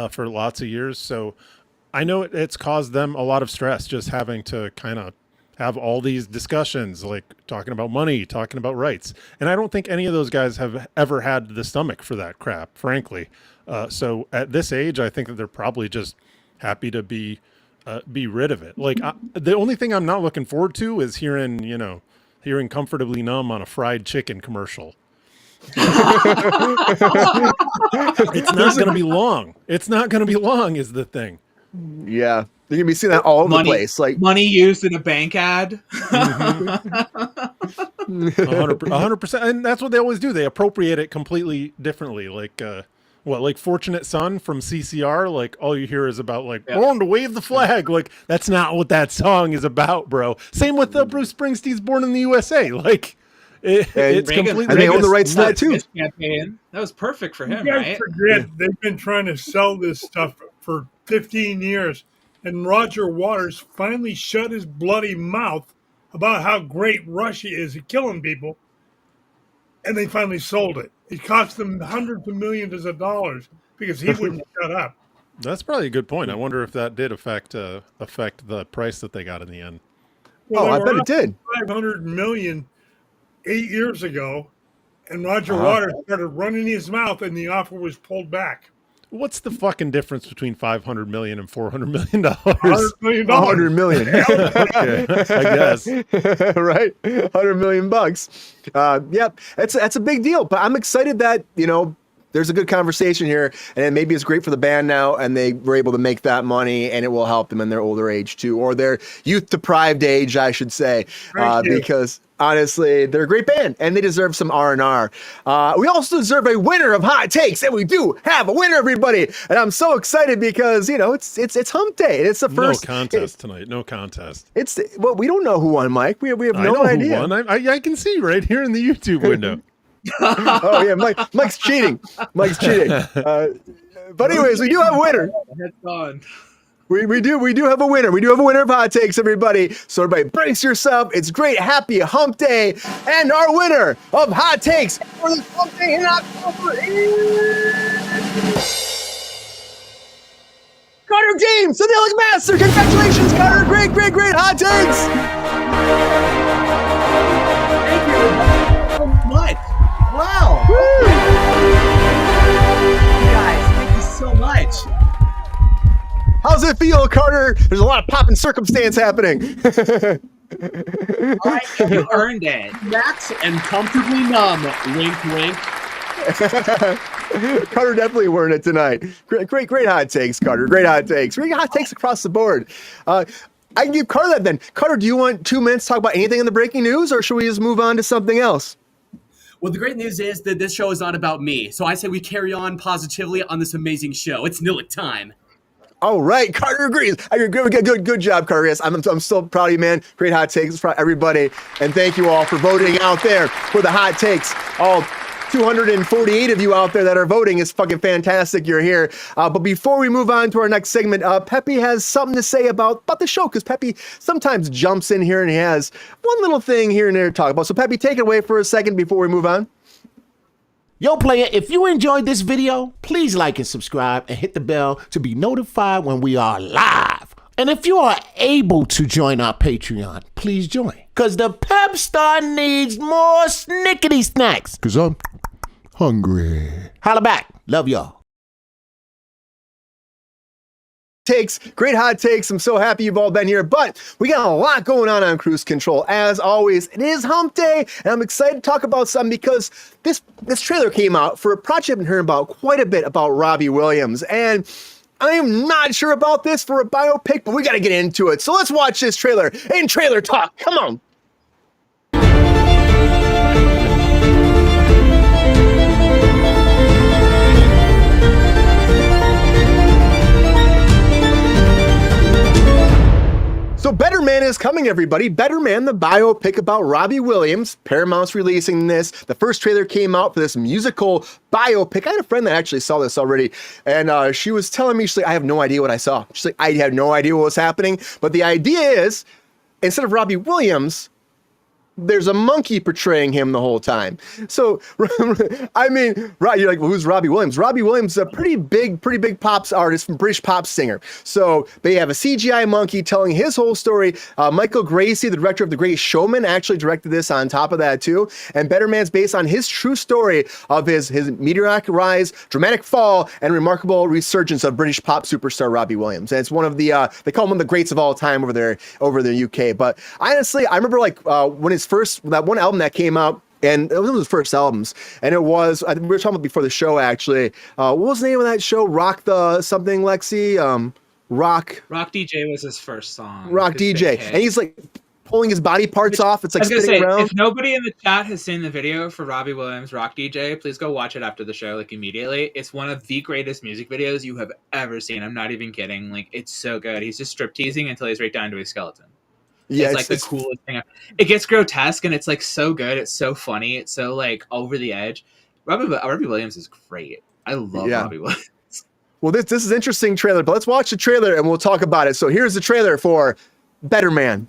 for lots of years, so I know it's caused them a lot of stress just having to kind of have all these discussions, like talking about money, talking about rights. And I don't think any of those guys have ever had the stomach for that crap, frankly. So at this age, I think that they're probably just happy to be rid of it. Like the only thing I'm not looking forward to is hearing Comfortably Numb on a fried chicken commercial. It's not going to be long. It's not going to be long is the thing. Yeah. You're going to be seeing that all over the place. Like money used in a bank ad. 100%. And that's what they always do. They appropriate it completely differently. Like, like Fortunate Son from CCR? Like, all you hear is about, like, born to wave the flag. Like, that's not what that song is about, bro. Same with Bruce Springsteen's Born in the USA. Like, It's Reagan- completely. And they own the rights to that That too. campaign, that was perfect for You him, guys right? forget they've been trying to sell this stuff for 15 years, and Roger Waters finally shut his bloody mouth about how great Russia is at killing people, and they finally sold it. It cost them hundreds of millions of dollars because he wouldn't shut up. That's probably a good point. I wonder if that did affect the price that they got in the end. Well, Oh, they I were bet it up did. 500 million 8 years ago, and Roger Waters started running his mouth, and the offer was pulled back. What's the fucking difference between $500 million and $400 million? $100 million. 100 million. Okay, I guess. Right? 100 million bucks. Yep. That's a big deal, but I'm excited that, there's a good conversation here, and maybe it's great for the band now, and they were able to make that money, and it will help them in their older age too, or their youth-deprived age, I should say, because honestly, they're a great band, and they deserve some R&R. We also deserve a winner of Hot Takes, and we do have a winner, everybody, and I'm so excited because it's Hump Day, and it's the first No contest tonight. No contest. Well, we don't know who won, Mike. We have I no know idea. who won. I can see right here in the YouTube window. Oh yeah, Mike's cheating. Mike's cheating. But anyways, we do have a winner. Head's gone. We do have a winner. We do have a winner of Hot Takes, everybody. So everybody brace yourself. It's great. Happy Hump Day. And our winner of Hot Takes for this Hump Day in October is Carter James, the Nilic Master. Congratulations, Carter. Great Hot Takes. Thank you so much. Wow. Woo. You guys, thank you so much. How's it feel, Carter? There's a lot of popping circumstance happening. You earned it. Max and comfortably numb. Wink, wink. Carter definitely earned it tonight. Great hot takes, Carter. Great hot takes. Great hot takes across the board. I can give Carter that then. Carter, do you want 2 minutes to talk about anything in the breaking news, or should we just move on to something else? Well, the great news is that this show is not about me. So I say we carry on positively on this amazing show. It's Nilic time. All right, Carter agrees. I agree. Good job, Carter. Yes, I'm so proud of you, man. Great hot takes for everybody, and thank you all for voting out there for the hot takes. All 248 of you out there that are voting is fucking fantastic. You're here. But before we move on to our next segment, Peppy has something to say about the show, because Peppy sometimes jumps in here and he has one little thing here and there to talk about. So Peppy, take it away for a second before we move on. Yo, player, if you enjoyed this video, please like and subscribe and hit the bell to be notified when we are live. And if you are able to join our Patreon, please join. Because the Pep Star needs more snickety snacks. Because I'm hungry. Holla back. Love y'all. Takes, great hot takes. I'm so happy you've all been here, but we got a lot going on Kruse Control. As always, it is Hump Day, and I'm excited to talk about something because this trailer came out for a project I've been hearing about quite a bit about Robbie Williams, and I am not sure about this for a biopic, but we got to get into it. So let's watch this trailer in Trailer Talk. Come on. So Better Man is coming, everybody. Better Man, the biopic about Robbie Williams. Paramount's releasing this. The first trailer came out for this musical biopic. I had a friend that actually saw this already, and she was telling me, she's like, I have no idea what I saw. She's like, I had no idea what was happening. But the idea is, instead of Robbie Williams, there's a monkey portraying him the whole time. So, I mean, you're like, well, who's Robbie Williams? Robbie Williams is a pretty big pop artist, from British pop singer. So they have a CGI monkey telling his whole story. Michael Gracie, the director of The Great Showman, actually directed this on top of that too. And Better Man's based on his true story of his meteoric rise, dramatic fall, and remarkable resurgence of British pop superstar Robbie Williams. And it's one of the, they call him one of the greats of all time over there, over the UK. But honestly, I remember when that one album that came out, and it was one of his first albums, and it was, we were talking about before the show actually, what was the name of that show? Rock the something, Lexi? Rock DJ was his first song. Rock DJ. And he's like pulling his body parts off. It's like spinning around. If nobody in the chat has seen the video for Robbie Williams, Rock DJ, please go watch it after the show, like immediately. It's one of the greatest music videos you have ever seen. I'm not even kidding. Like, it's so good. He's just strip teasing until he's right down to his skeleton. Yeah, it's like the coolest thing. It gets grotesque and it's like so good. It's so funny. It's so like over the edge. Robbie Williams is great. I love Robbie Williams. Well, this is interesting trailer, but let's watch the trailer and we'll talk about it. So here's the trailer for Better Man.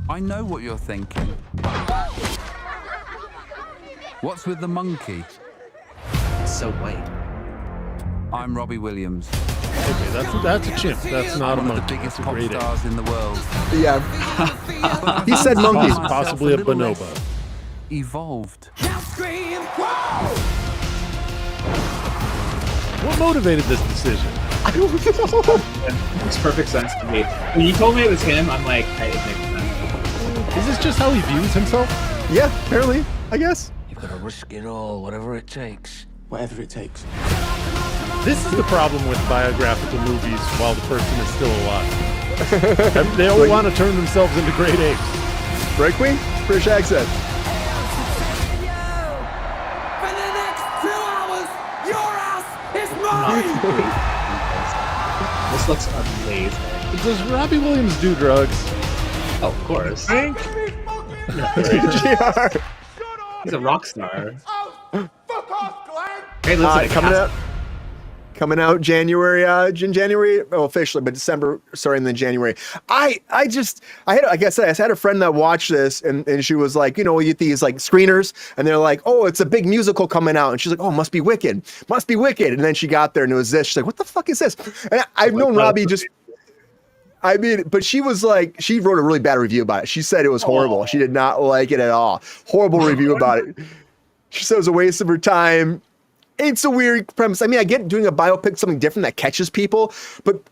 I know what you're thinking. What's with the monkey? It's so white. I'm Robbie Williams. Okay, that's a chimp. That's not a One of monkey. the biggest That's a pop great ape. stars in the world. Yeah. He said monkeys. Possibly a bonobo. Evolved. What motivated this decision? I don't know. It makes perfect sense to me. When you told me it was him, I'm like, hey, it makes sense. Is this just how he views himself? Yeah, apparently, I guess. You've got to risk it all, whatever it takes. Whatever it takes. This is the problem with biographical movies while the person is still alive. They all want to turn themselves into great apes. Right, Queen? British accent. This looks amazing. Does Robbie Williams do drugs? Oh, of course. GR. He's a rock star. Hey, listen, coming out January, officially, but December, starting in January. I had a friend that watched this and she was like, you get these like screeners and they're like, oh, it's a big musical coming out. And she's like, oh, must be wicked. And then she got there and it was this. She's like, what the fuck is this? And I've known Robbie but she was like, she wrote a really bad review about it. She said it was horrible. She did not like it at all. Horrible review about it. She said it was a waste of her time. It's a weird premise. I mean, I get doing a biopic, something different that catches people, but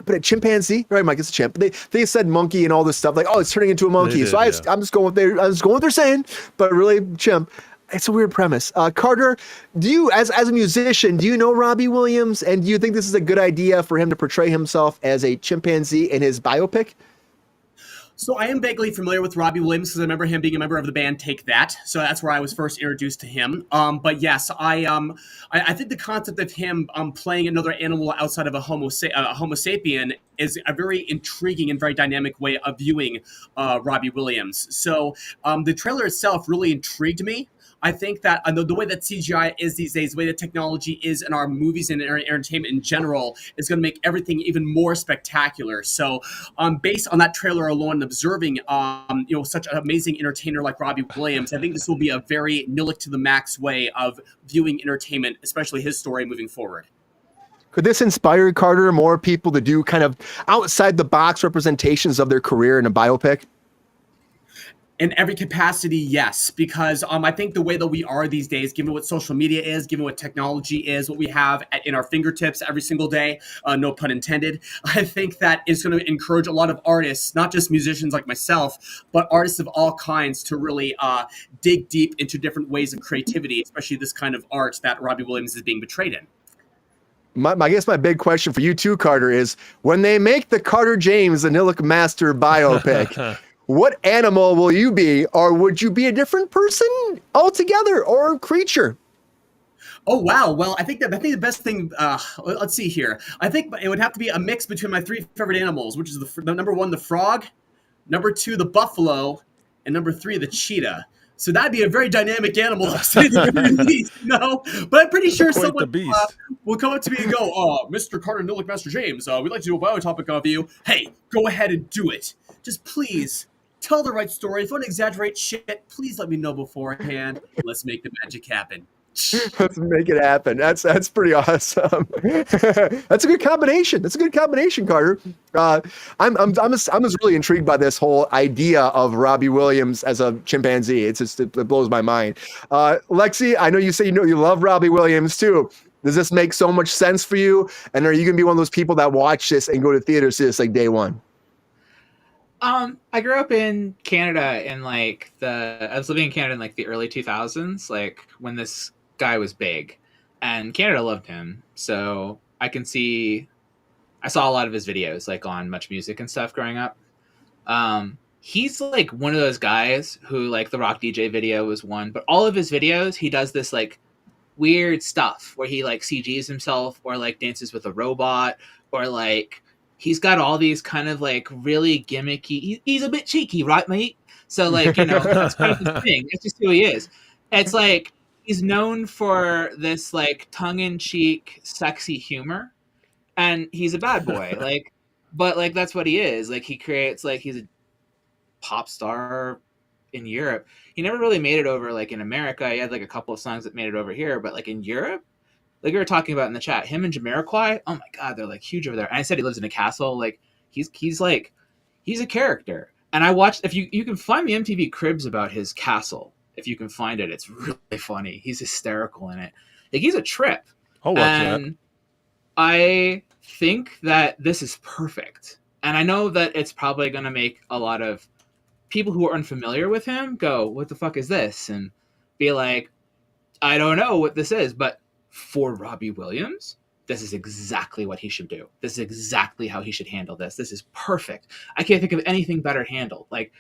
a chimpanzee, right, Mike? It's a chimp. They said monkey and all this stuff, like, oh, it's turning into a monkey. I'm just going with what they're saying, but really chimp. It's a weird premise. Carter, do you, as a musician, do you know Robbie Williams, and do you think this is a good idea for him to portray himself as a chimpanzee in his biopic? So I am vaguely familiar with Robbie Williams because I remember him being a member of the band Take That. So that's where I was first introduced to him. But yes, I think the concept of him playing another animal outside of a Homo sapien is a very intriguing and very dynamic way of viewing Robbie Williams. So the trailer itself really intrigued me. I think that the way that CGI is these days, the way that technology is in our movies and our entertainment in general, is going to make everything even more spectacular. So, based on that trailer alone, and observing, such an amazing entertainer like Robbie Williams, I think this will be a very Nillick to the max way of viewing entertainment, especially his story moving forward. Could this inspire, Carter, more people to do kind of outside the box representations of their career in a biopic? In every capacity, yes, because I think the way that we are these days, given what social media is, given what technology is, what we have in our fingertips every single day, no pun intended, I think that is going to encourage a lot of artists, not just musicians like myself, but artists of all kinds to really dig deep into different ways of creativity, especially this kind of art that Robbie Williams is being portrayed in. I guess my big question for you too, Carter, is when they make the Carter James and Nillick Master biopic, what animal will you be, or would you be a different person altogether, or creature? Oh, wow. Well, I think the best thing, let's see here. I think it would have to be a mix between my three favorite animals, which is the number one, the frog, number two, the buffalo, and number three, the cheetah. So that'd be a very dynamic animal, no? But I'm pretty sure someone will come up to me and go, Mr. Carter Nillick Master James, we'd like to do a biotopic of you. Hey, go ahead and do it. Just please tell the right story. If you want to exaggerate shit, please let me know beforehand. Let's make the magic happen. Let's make it happen. That's pretty awesome. That's a good combination. Carter. I'm just really intrigued by this whole idea of Robbie Williams as a chimpanzee. It blows my mind. Lexi, I know you say you love Robbie Williams too. Does this make so much sense for you? And are you gonna be one of those people that watch this and go to theaters to this like day one? I grew up in Canada I was living in Canada in like the early 2000s, like when this guy was big, and Canada loved him. So I saw a lot of his videos like on Much Music and stuff growing up. He's like one of those guys who, like, the Rock DJ video was one, but all of his videos, he does this like weird stuff where he like CGs himself or like dances with a robot or like he's got all these kind of like really gimmicky. He's a bit cheeky, right, mate? So like, you know, that's kind of his thing. It's just who he is. It's like he's known for this like tongue-in-cheek, sexy humor, and he's a bad boy. Like, but like that's what he is. Like he creates like he's a pop star in Europe. He never really made it over like in America. He had like a couple of songs that made it over here, but like in Europe, like we were talking about in the chat, him and Jamiroquai, oh my god, they're like huge over there. And I said he lives in a castle. Like he's a character. And I watched, if you can find the MTV Cribs about his castle, if you can find it, it's really funny. He's hysterical in it. Like he's a trip. I'll watch that. I think that this is perfect. And I know that it's probably going to make a lot of people who are unfamiliar with him go, what the fuck is this? And be like, I don't know what this is. But for Robbie Williams, this is exactly what he should do. This is exactly how he should handle this. This is perfect. I can't think of anything better handled. Like,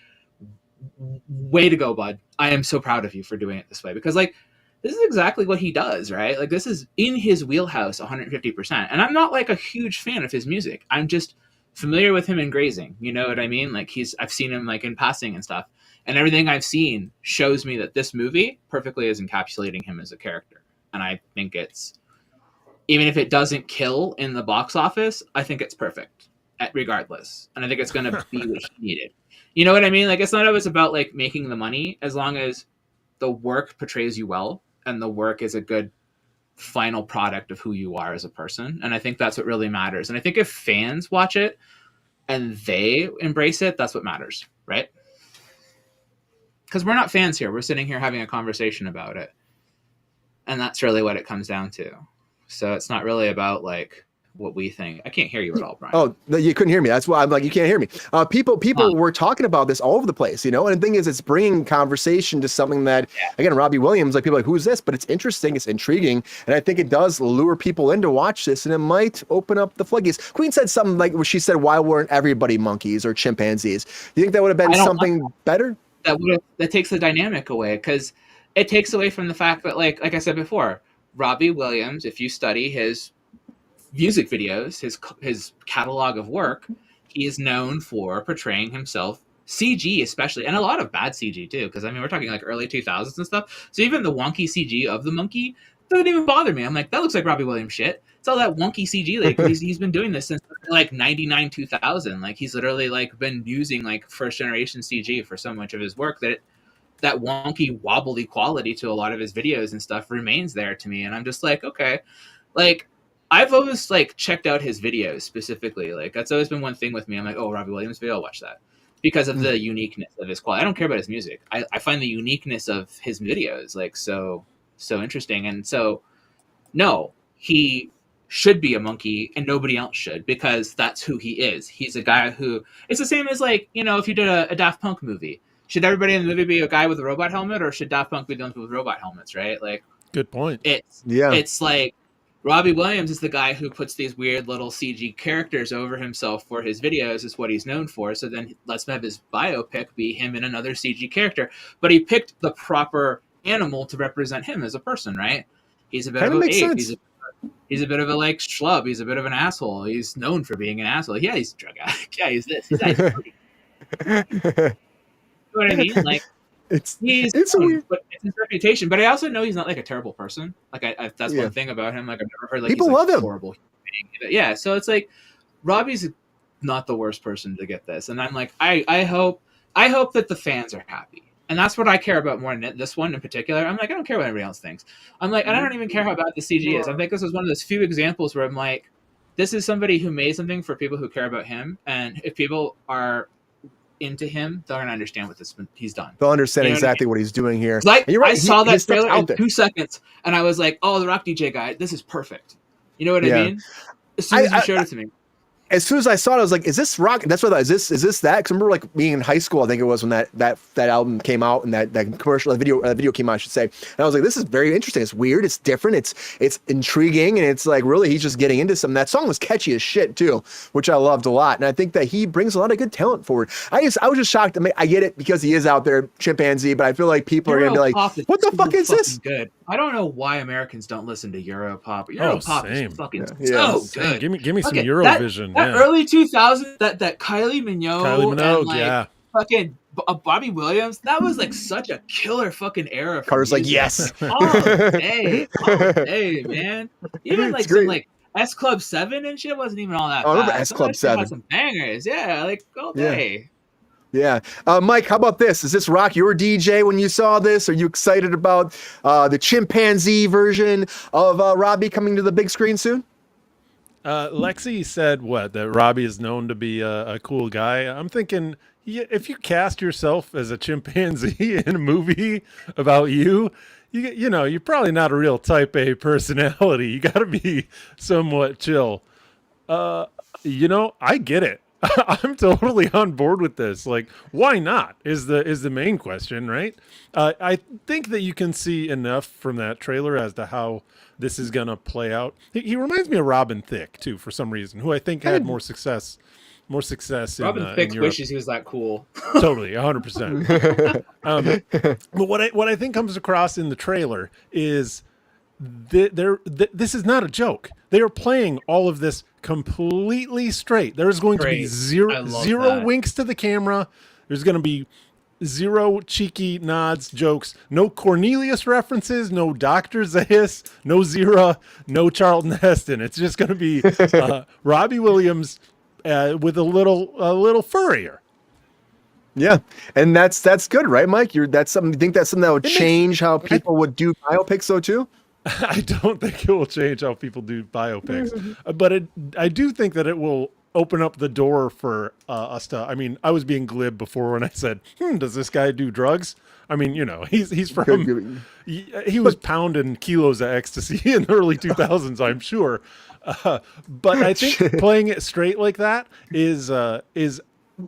way to go, bud. I am so proud of you for doing it this way. Because, like, this is exactly what he does, right? Like, this is in his wheelhouse 150%. And I'm not, like, a huge fan of his music. I'm just familiar with him in grazing. You know what I mean? Like, I've seen him, like, in passing and stuff. And everything I've seen shows me that this movie perfectly is encapsulating him as a character. And I think it's, even if it doesn't kill in the box office, I think it's perfect regardless. And I think it's going to be what he needed. You know what I mean? Like, it's not always about like making the money, as long as the work portrays you well and the work is a good final product of who you are as a person. And I think that's what really matters. And I think if fans watch it and they embrace it, that's what matters, right? Because we're not fans here. We're sitting here having a conversation about it. And that's really what it comes down to. So it's not really about like what we think. I can't hear you at all, Brian. Oh, you couldn't hear me. That's why I'm like, you can't hear me. People were talking about this all over the place, you know? And the thing is, it's bringing conversation to something that, again, Robbie Williams, like people are like, who's this? But it's interesting. It's intriguing. And I think it does lure people in to watch this, and it might open up the floodgates. Queen said something like, she said, why weren't everybody monkeys or chimpanzees? Do you think that would have been something better? That takes the dynamic away, because it takes away from the fact that, like I said before, Robbie Williams, if you study his music videos, his catalog of work, he is known for portraying himself, CG especially, and a lot of bad CG too, because I mean, we're talking like early 2000s and stuff. So even the wonky CG of the monkey doesn't even bother me. I'm like, that looks like Robbie Williams shit. It's all that wonky CG. Like he's been doing this since like 99, 2000. Like he's literally like been using like first generation CG for so much of his work that wonky wobbly quality to a lot of his videos and stuff remains there to me. And I'm just like, okay, like I've always like checked out his videos specifically. Like that's always been one thing with me. I'm like, oh, Robbie Williams video, I'll watch that because of the uniqueness of his quality. I don't care about his music. I find the uniqueness of his videos like so interesting. And so no, he should be a monkey and nobody else should, because that's who he is. He's a guy who, it's the same as like, you know, if you did a Daft Punk movie, should everybody in the movie be a guy with a robot helmet, or should Daft Punk be the ones with robot helmets, right? Like, good point. It's like Robbie Williams is the guy who puts these weird little CG characters over himself for his videos, is what he's known for. So then let's have his biopic be him in another CG character. But he picked the proper animal to represent him as a person, right? He's a bit of an ape. He's a bit of a like schlub. He's a bit of an asshole. He's known for being an asshole. Yeah, he's a drug addict. Yeah, he's this. He's that. You know what I mean? Like it's weird. But it's his reputation. But I also know he's not like a terrible person. Like I that's one thing about him. Like I've never heard like people he's, like, love him. Horrible. Yeah. So it's like Robbie's not the worst person to get this. And I'm like, I hope that the fans are happy. And that's what I care about more than this one in particular. I'm like, I don't care what anybody else thinks. I'm like, and I don't even care how bad the CG is. I think this is one of those few examples where I'm like, this is somebody who made something for people who care about him. And if people are into him, they're gonna understand what he's done. They'll understand exactly what he's doing here. Like, and you're right, I saw that trailer in 2 seconds, and I was like, "Oh, the Rock DJ guy, this is perfect." You know what I mean? As soon as you showed it to me. As soon as I saw it, I was like, "Is this Rock?" That's what I thought. Is this that? Because I remember like being in high school. I think it was when that album came out and that commercial video came out, I should say. And I was like, "This is very interesting. It's weird. It's different. It's intriguing, and it's like really he's just getting into something." That song was catchy as shit too, which I loved a lot. And I think that he brings a lot of good talent forward. I was just shocked. I mean, I get it because he is out there chimpanzee, but I feel like people are gonna be like, "What the fuck is this?" Good. I don't know why Americans don't listen to Europop. Europop same. is fucking Yeah. so Same. good. Give me some Okay, Eurovision. That early 2000s, that Kylie Minogue, and like yeah. fucking Bobby Williams, that was like such a killer fucking era. For Carter's like, music. yes. Like, all day, man. Even like It's some great. like S Club 7 and shit wasn't even all that. I remember bad. S Some of Club that shit had 7. some bangers, yeah, like all day. Yeah. Mike, how about this? Is this rock your DJ when you saw this? Are you excited about the chimpanzee version of Robbie coming to the big screen soon? Lexi said that Robbie is known to be a cool guy. I'm thinking, if you cast yourself as a chimpanzee in a movie about you know, you're probably not a real type A personality. You got to be somewhat chill. You know, I get it. I'm totally on board with this. Like, why not is the main question, right? I think that you can see enough from that trailer as to how this is going to play out. He reminds me of Robin Thicke, too, for some reason, who I think had more success Robin Thicke in Europe. wishes he was that cool. Totally, 100%. But what I think comes across in the trailer is this is not a joke. They are playing all of this completely straight. There's going to be zero winks to the camera. There's going to be zero cheeky nods, jokes, no Cornelius references, no Dr. Zaius, no Zira, no Charlton Heston. It's just going to be Robbie Williams with a little furrier. Yeah, and that's good, right, Mike? That's something. You think that's something that would change how people would do biopics, though, too? I don't think it will change how people do biopics, but I do think that it will open up the door for us to. I mean, I was being glib before when I said, "Does this guy do drugs?" I mean, you know, he's from he was pounding kilos of ecstasy in the early 2000s, I'm sure. But I think playing it straight like that is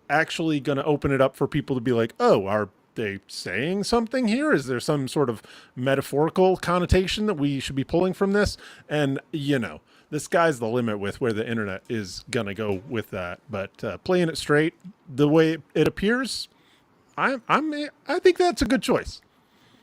actually going to open it up for people to be like, "Oh, are they saying something here? Is there some sort of metaphorical connotation that we should be pulling from this?" And, you know, the sky's the limit with where the internet is going to go with that. But playing it straight the way it appears, I think that's a good choice.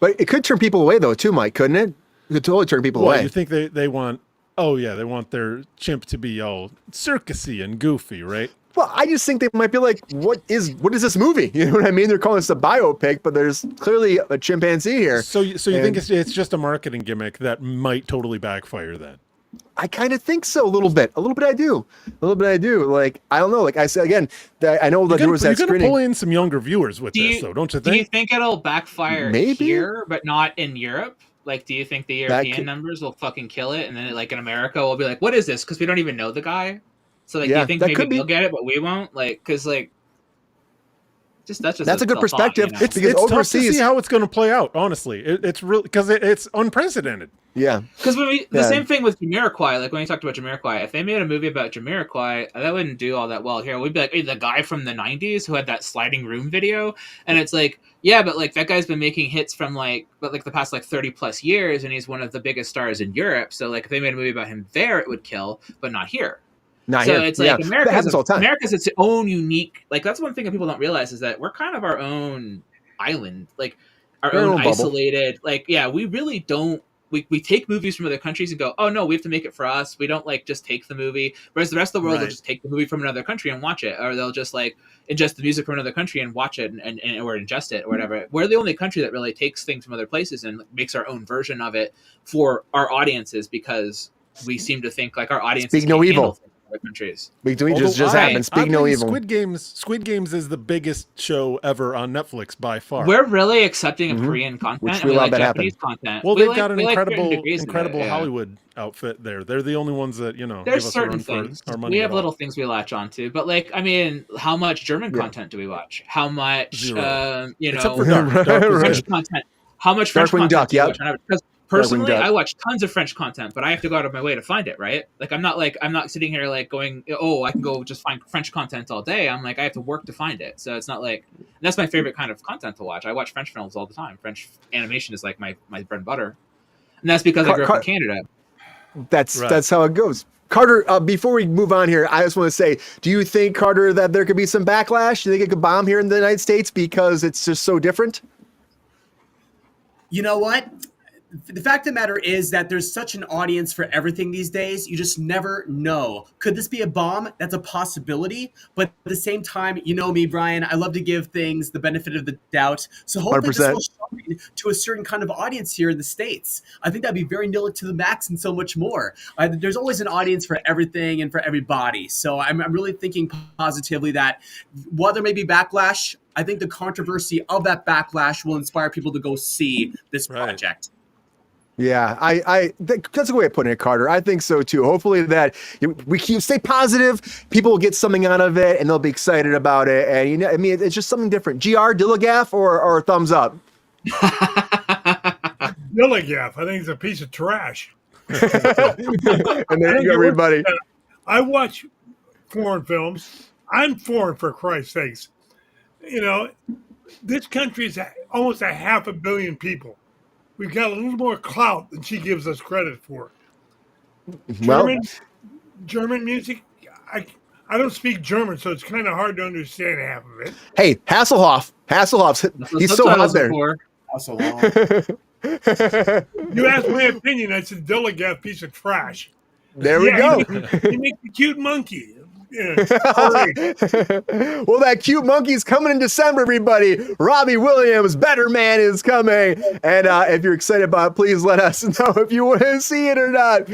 But it could turn people away, though, too, Mike, couldn't it? It could totally turn people away. You think they want, they want their chimp to be all circusy and goofy, right? Well, I just think they might be like, what is this movie? You know what I mean? They're calling this a biopic, but there's clearly a chimpanzee here. So you think it's just a marketing gimmick that might totally backfire then? I kind of think so, a little bit. I do. Like, I don't know. Like I said, again, I know that there was that screening. You're going to pull in some younger viewers with this, though, don't you think? Do you think it'll backfire here, but not in Europe? Like, do you think the European numbers will fucking kill it? And then, like, in America, we'll be like, what is this? Because we don't even know the guy. So, like, do you think maybe they'll get it, but we won't? Like, because, like, that's a good perspective. Thought, you know? It's tough to see how it's going to play out, honestly. It's really, because it's unprecedented. Yeah. Because the same thing with Jamiroquai, like when you talked about Jamiroquai, if they made a movie about Jamiroquai, that wouldn't do all that well here. We'd be like, hey, the guy from the 90s who had that sliding room video. And it's like, yeah, but like that guy's been making hits from the past 30 plus years, and he's one of the biggest stars in Europe. So like if they made a movie about him there, it would kill, but not here. It's like America's its own unique, like that's one thing that people don't realize is that we're kind of our own island, like our own isolated, we really don't. We take movies from other countries and go, oh no, we have to make it for us. We don't just take the movie. Whereas the rest of the world will just take the movie from another country and watch it, or they'll just ingest the music from another country and watch it and or ingest it or whatever. We're the only country that really takes things from other places and makes our own version of it for our audiences, because we seem to think like our audiences speak no evil. Other countries. Just happen. Speak no evil. Squid Games is the biggest show ever on Netflix by far. We're really accepting of Korean content. Which we like Japanese content. Well, they've got an incredible Hollywood outfit there. They're the only ones that There's give us certain a run things. for our money. We have little things we latch onto, but how much German content do we watch? How much Except for French content? How much French content do we watch? Because personally, I watch tons of French content, but I have to go out of my way to find it, right? Like I'm not sitting here going, oh, I can go just find French content all day. I'm like, I have to work to find it. So it's not that's my favorite kind of content to watch. I watch French films all the time. French animation is like my bread and butter. And that's because I grew up in Canada. That's how it goes. Carter, before we move on here, I just want to say, do you think, Carter, that there could be some backlash? Do you think it could bomb here in the United States because it's just so different? You know what? the fact of the matter is that there's such an audience for everything these days. You just never know. Could this be a bomb? That's a possibility. But at the same time, you know me, Brian, I love to give things the benefit of the doubt. So hopefully this 100%. will shine to a certain kind of audience here in the States. I think that'd be very Nillick to the max and so much more. There's always an audience for everything and for everybody. So I'm really thinking positively that while there may be backlash, I think the controversy of that backlash will inspire people to go see this project. Yeah, that's a good way of putting it, Carter. I think so too. Hopefully that we stay positive. People will get something out of it, and they'll be excited about it. And you know, I mean, it's just something different. GR Dilligaff or thumbs up. Dilligaff, I think it's a piece of trash. And there you go, everybody. I watch foreign films. I'm foreign, for Christ's sakes. You know, this country is almost 500 million people. We've got a little more clout than she gives us credit for. German music, I don't speak German, so it's kind of hard to understand half of it. Hey, Hasselhoff. He's so out there. You asked my opinion. I said Dilligaff, piece of trash. There we go. He makes a cute monkey. Yeah. Well, that cute monkey's coming in December, everybody. Robbie Williams, Better Man is coming. And if you're excited about it, please let us know if you want to see it or not.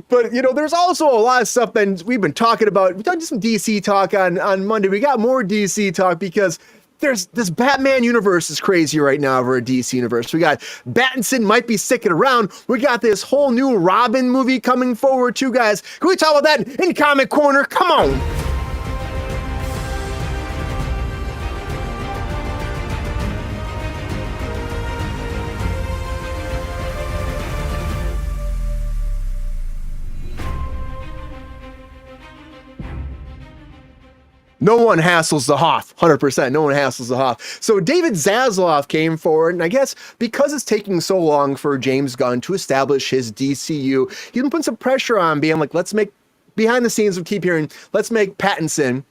But, you know, there's also a lot of stuff that we've been talking about. We've done some DC talk on Monday. We got more DC talk because there's this Batman universe is crazy right now over a DC universe. We got Pattinson might be sticking around. We got this whole new Robin movie coming forward too, guys. Can we talk about that in Comic Corner? Come on. No one hassles the Hoff, 100%. No one hassles the Hoff. So David Zaslav came forward, and I guess because it's taking so long for James Gunn to establish his DCU, he's been putting some pressure on, being like, let's make, behind the scenes, we keep hearing, let's make Pattinson,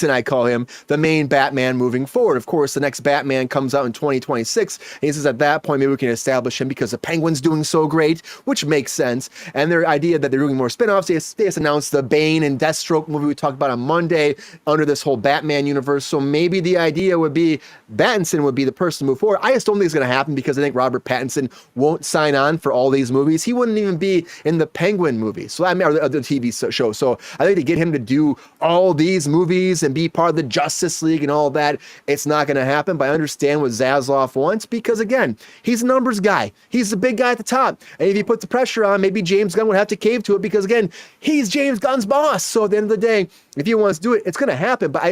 I call him, the main Batman moving forward. Of course, the next Batman comes out in 2026, and he says at that point, maybe we can establish him because the Penguin's doing so great, which makes sense. And their idea that they're doing more spin-offs, they just announced the Bane and Deathstroke movie we talked about on Monday under this whole Batman universe. So maybe the idea would be Pattinson would be the person to move forward. I just don't think it's going to happen because I think Robert Pattinson won't sign on for all these movies. He wouldn't even be in the Penguin movie, so I mean, or the TV show. So I think to get him to do all these movies and be part of the Justice League and all that, it's not going to happen. But I understand what Zaslav wants because, again, he's a numbers guy. He's the big guy at the top. And if he puts the pressure on, maybe James Gunn would have to cave to it because, again, he's James Gunn's boss. So at the end of the day, if he wants to do it, it's going to happen. But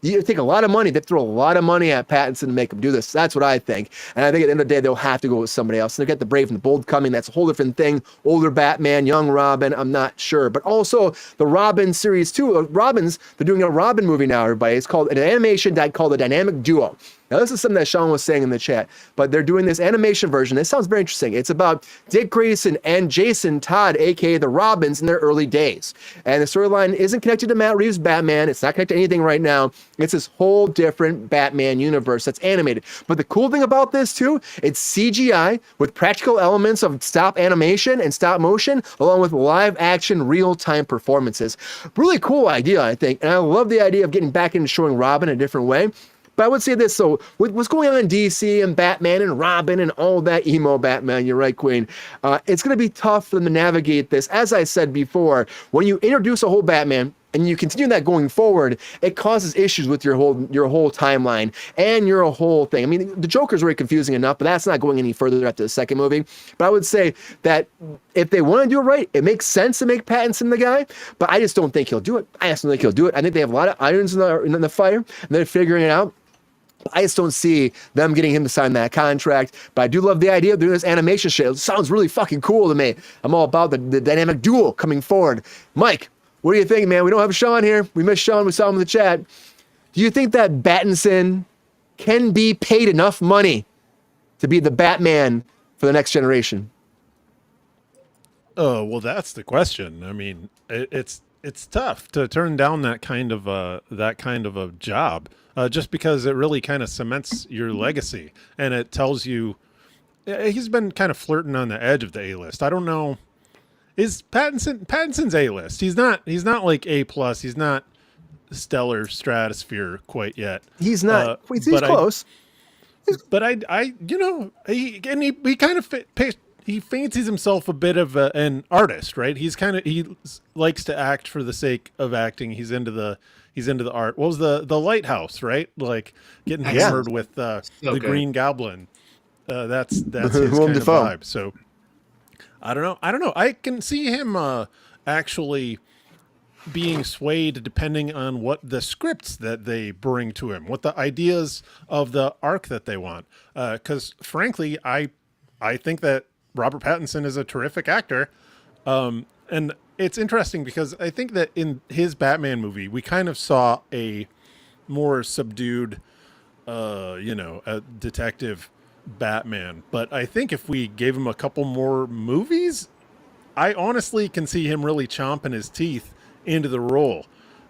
you take a lot of money. They throw a lot of money at Pattinson to make him do this. That's what I think. And I think at the end of the day, they'll have to go with somebody else. And they'll get the Brave and the Bold coming. That's a whole different thing. Older Batman, young Robin, I'm not sure. But also the Robin series too. Robins, they're doing a Robin movie now, everybody. It's called an animation called The Dynamic Duo. Now, this is something that Sean was saying in the chat, but they're doing this animation version. It sounds very interesting. It's about Dick Grayson and Jason Todd, aka the Robins, in their early days. And the storyline isn't connected to Matt Reeves' Batman. It's not connected to anything right now. It's this whole different Batman universe that's animated. But the cool thing about this, too, it's CGI with practical elements of stop animation and stop motion, along with live action, real-time performances. Really cool idea, I think. And I love the idea of getting back into showing Robin in a different way. But I would say this, so with what's going on in DC and Batman and Robin and all that emo Batman, you're right, Queen, it's going to be tough for them to navigate this. As I said before, when you introduce a whole Batman and you continue that going forward, it causes issues with your whole timeline and your whole thing. I mean, the Joker's very confusing enough, but that's not going any further after the second movie. But I would say that if they want to do it right, it makes sense to make Pattinson the guy, but I just don't think he'll do it. I just don't think he'll do it. I think they have a lot of irons in the fire, and they're figuring it out. I just don't see them getting him to sign that contract, but I do love the idea of doing this animation shit. It sounds really fucking cool to me. I'm all about the dynamic duo coming forward. Mike, what do you think, man? We don't have Sean here. We missed Sean. We saw him in the chat. Do you think that Pattinson can be paid enough money to be the Batman for the next generation? Oh, well, that's the question. I mean, it's tough to turn down that kind of a job, just because it really kind of cements your legacy and it tells you he's been kind of flirting on the edge of the A-list. I don't know. Is Pattinson's A-list? He's not like A+. He's not stellar stratosphere quite yet. He's not. He's close. But I you know, he kind of he fancies himself a bit of an artist, right? He likes to act for the sake of acting. He's into the art. What was the Lighthouse, right? Like getting hammered with the Green Goblin. That's his kind of vibe. So I don't know. I can see him actually being swayed depending on what the scripts that they bring to him, what the ideas of the arc that they want. Because frankly, I think that Robert Pattinson is a terrific actor. And it's interesting because I think that in his Batman movie, we kind of saw a more subdued, a detective Batman. But I think if we gave him a couple more movies, I honestly can see him really chomping his teeth into the role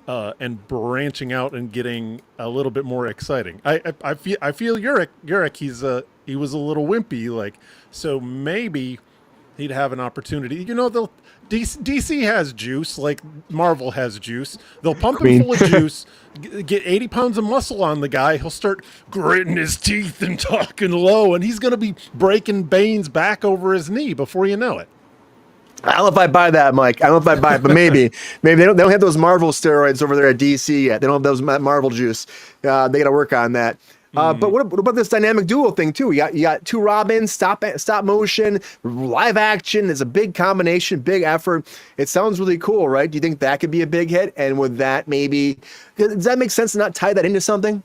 and branching out and getting a little bit more exciting. I feel Uric, he was a little wimpy, like, so maybe he'd have an opportunity. You know, DC has juice, like Marvel has juice. They'll pump him full of juice, get 80 pounds of muscle on the guy. He'll start gritting his teeth and talking low, and he's going to be breaking Bane's back over his knee before you know it. I don't know if I buy that, Mike. I don't know if I buy it, but maybe they don't have those Marvel steroids over there at DC yet. They don't have those Marvel juice. They got to work on that. But what about this dynamic duo thing too? You got two Robins, stop motion, live action. It's a big combination, big effort. It sounds really cool, right? Do you think that could be a big hit? And with that, maybe does that make sense to not tie that into something?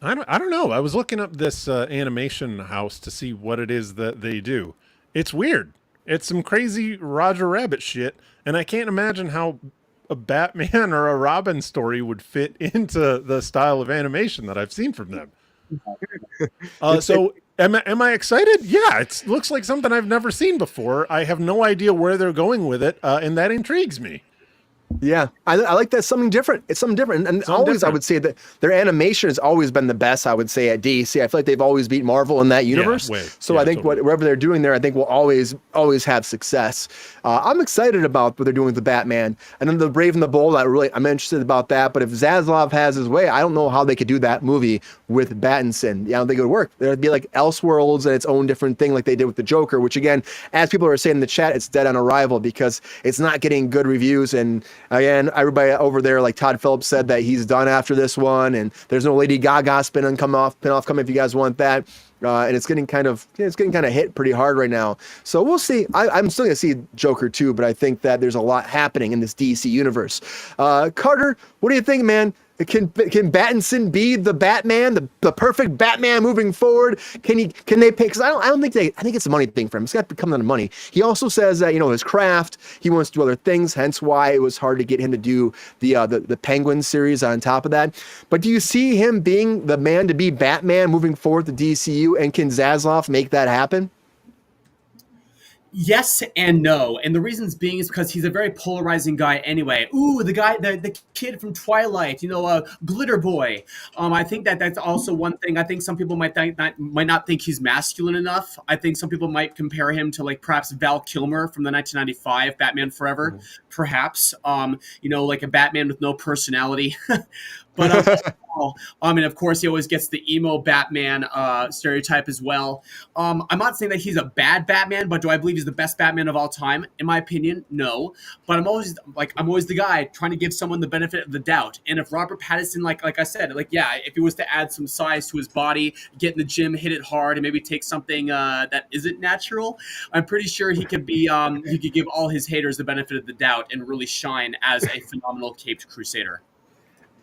I don't know. I was looking up this animation house to see what it is that they do. It's weird. It's some crazy Roger Rabbit shit, and I can't imagine how a Batman or a Robin story would fit into the style of animation that I've seen from them. So am I excited? Yeah, it looks like something I've never seen before. I have no idea where they're going with it, and that intrigues me. Yeah, I like that. Something different. It's something different. And always, I would say that their animation has always been the best, I would say, at DC. I feel like they've always beat Marvel in that universe. I think whatever they're doing there, I think will always have success. I'm excited about what they're doing with the Batman. And then the Brave and the Bold, I'm interested about that. But if Zaslav has his way, I don't know how they could do that movie with Pattinson. I don't think it would work. There'd be like Elseworlds and its own different thing like they did with the Joker, which again, as people are saying in the chat, it's dead on arrival because it's not getting good reviews. And again, everybody over there, like Todd Phillips said that he's done after this one, and there's no Lady Gaga spin-off coming if you guys want that. And it's getting kind of hit pretty hard right now. So we'll see. I'm still gonna see Joker 2, but I think that there's a lot happening in this DC universe. Carter, what do you think, man? Can Pattinson be the Batman, the perfect Batman moving forward? Can they pay? Because I think it's a money thing for him. It's got to come down to money. He also says that his craft, he wants to do other things. Hence why it was hard to get him to do the Penguin series on top of that. But do you see him being the man to be Batman moving forward to DCU? And can Zaslav make that happen? Yes and no, and the reasons being is because he's a very polarizing guy anyway. Ooh, the kid from Twilight, Glitter Boy. I think that's also one thing. I think some people might not think he's masculine enough. I think some people might compare him to like perhaps Val Kilmer from the 1995 Batman Forever, perhaps. Like a Batman with no personality. But and of course he always gets the emo Batman stereotype as well. I'm not saying that he's a bad Batman, but do I believe he's the best Batman of all time? In my opinion, no. But I'm always the guy trying to give someone the benefit of the doubt. And if Robert Pattinson, like I said, if he was to add some size to his body, get in the gym, hit it hard, and maybe take something that isn't natural, I'm pretty sure he could be he could give all his haters the benefit of the doubt and really shine as a phenomenal caped crusader.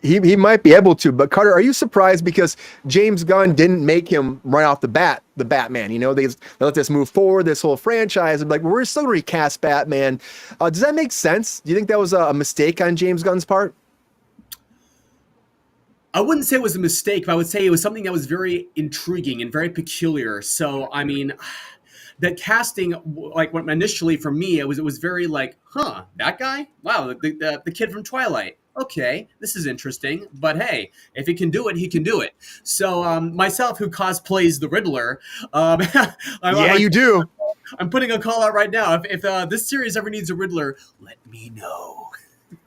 He might be able to, but Carter, are you surprised because James Gunn didn't make him right off the bat the Batman? They let this move forward, this whole franchise, and we're still gonna recast Batman. Does that make sense? Do you think that was a mistake on James Gunn's part? I wouldn't say it was a mistake, but I would say it was something that was very intriguing and very peculiar. So, that casting, like when initially for me, it was very like, huh, that guy? Wow, the kid from Twilight. Okay, this is interesting. But hey, if he can do it, he can do it. So myself, who cosplays the Riddler, Yeah, you do. I'm putting a call out right now. If this series ever needs a Riddler, let me know.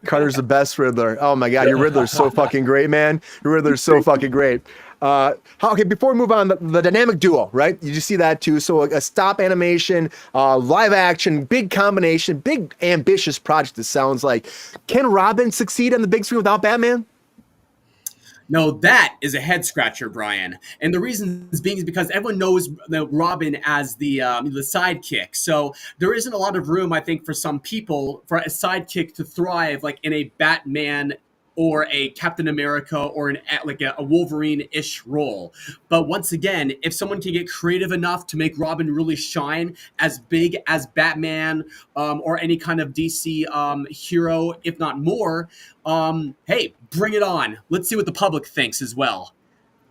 Cutter's the best Riddler. Oh my God, your Riddler's so fucking great, man. Your Riddler's so fucking great. Okay, before we move on, the dynamic duo, right? You just see that too. So a stop animation, live action, big combination, big ambitious project. It sounds like. Can Robin succeed on the big screen without Batman? No, that is a head scratcher, Brian. And the reason is because everyone knows Robin as the sidekick. So there isn't a lot of room, I think, for some people for a sidekick to thrive like in a Batman or a Captain America or a Wolverine-ish role. But once again, if someone can get creative enough to make Robin really shine as big as Batman or any kind of DC hero, if not more, hey, bring it on. Let's see what the public thinks as well.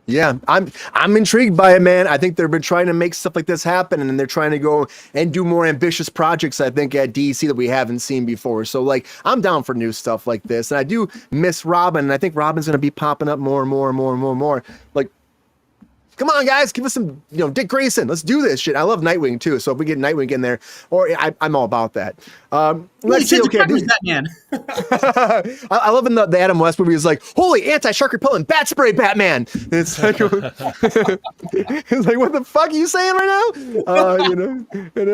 Yeah, I'm intrigued by it, man. I think they've been trying to make stuff like this happen, and they're trying to go and do more ambitious projects, I think, at DC that we haven't seen before. So, like, I'm down for new stuff like this. And I do miss Robin, and I think Robin's going to be popping up more and more and more and more and more. Like, come on, guys, give us some, Dick Grayson. Let's do this shit. I love Nightwing, too. So if we get Nightwing in there, I'm all about that. Let's see. Okay, Batman. I love in the Adam West movie. He's like, holy anti-shark repellent bat spray Batman. It's like, it's like, what the fuck are you saying right now?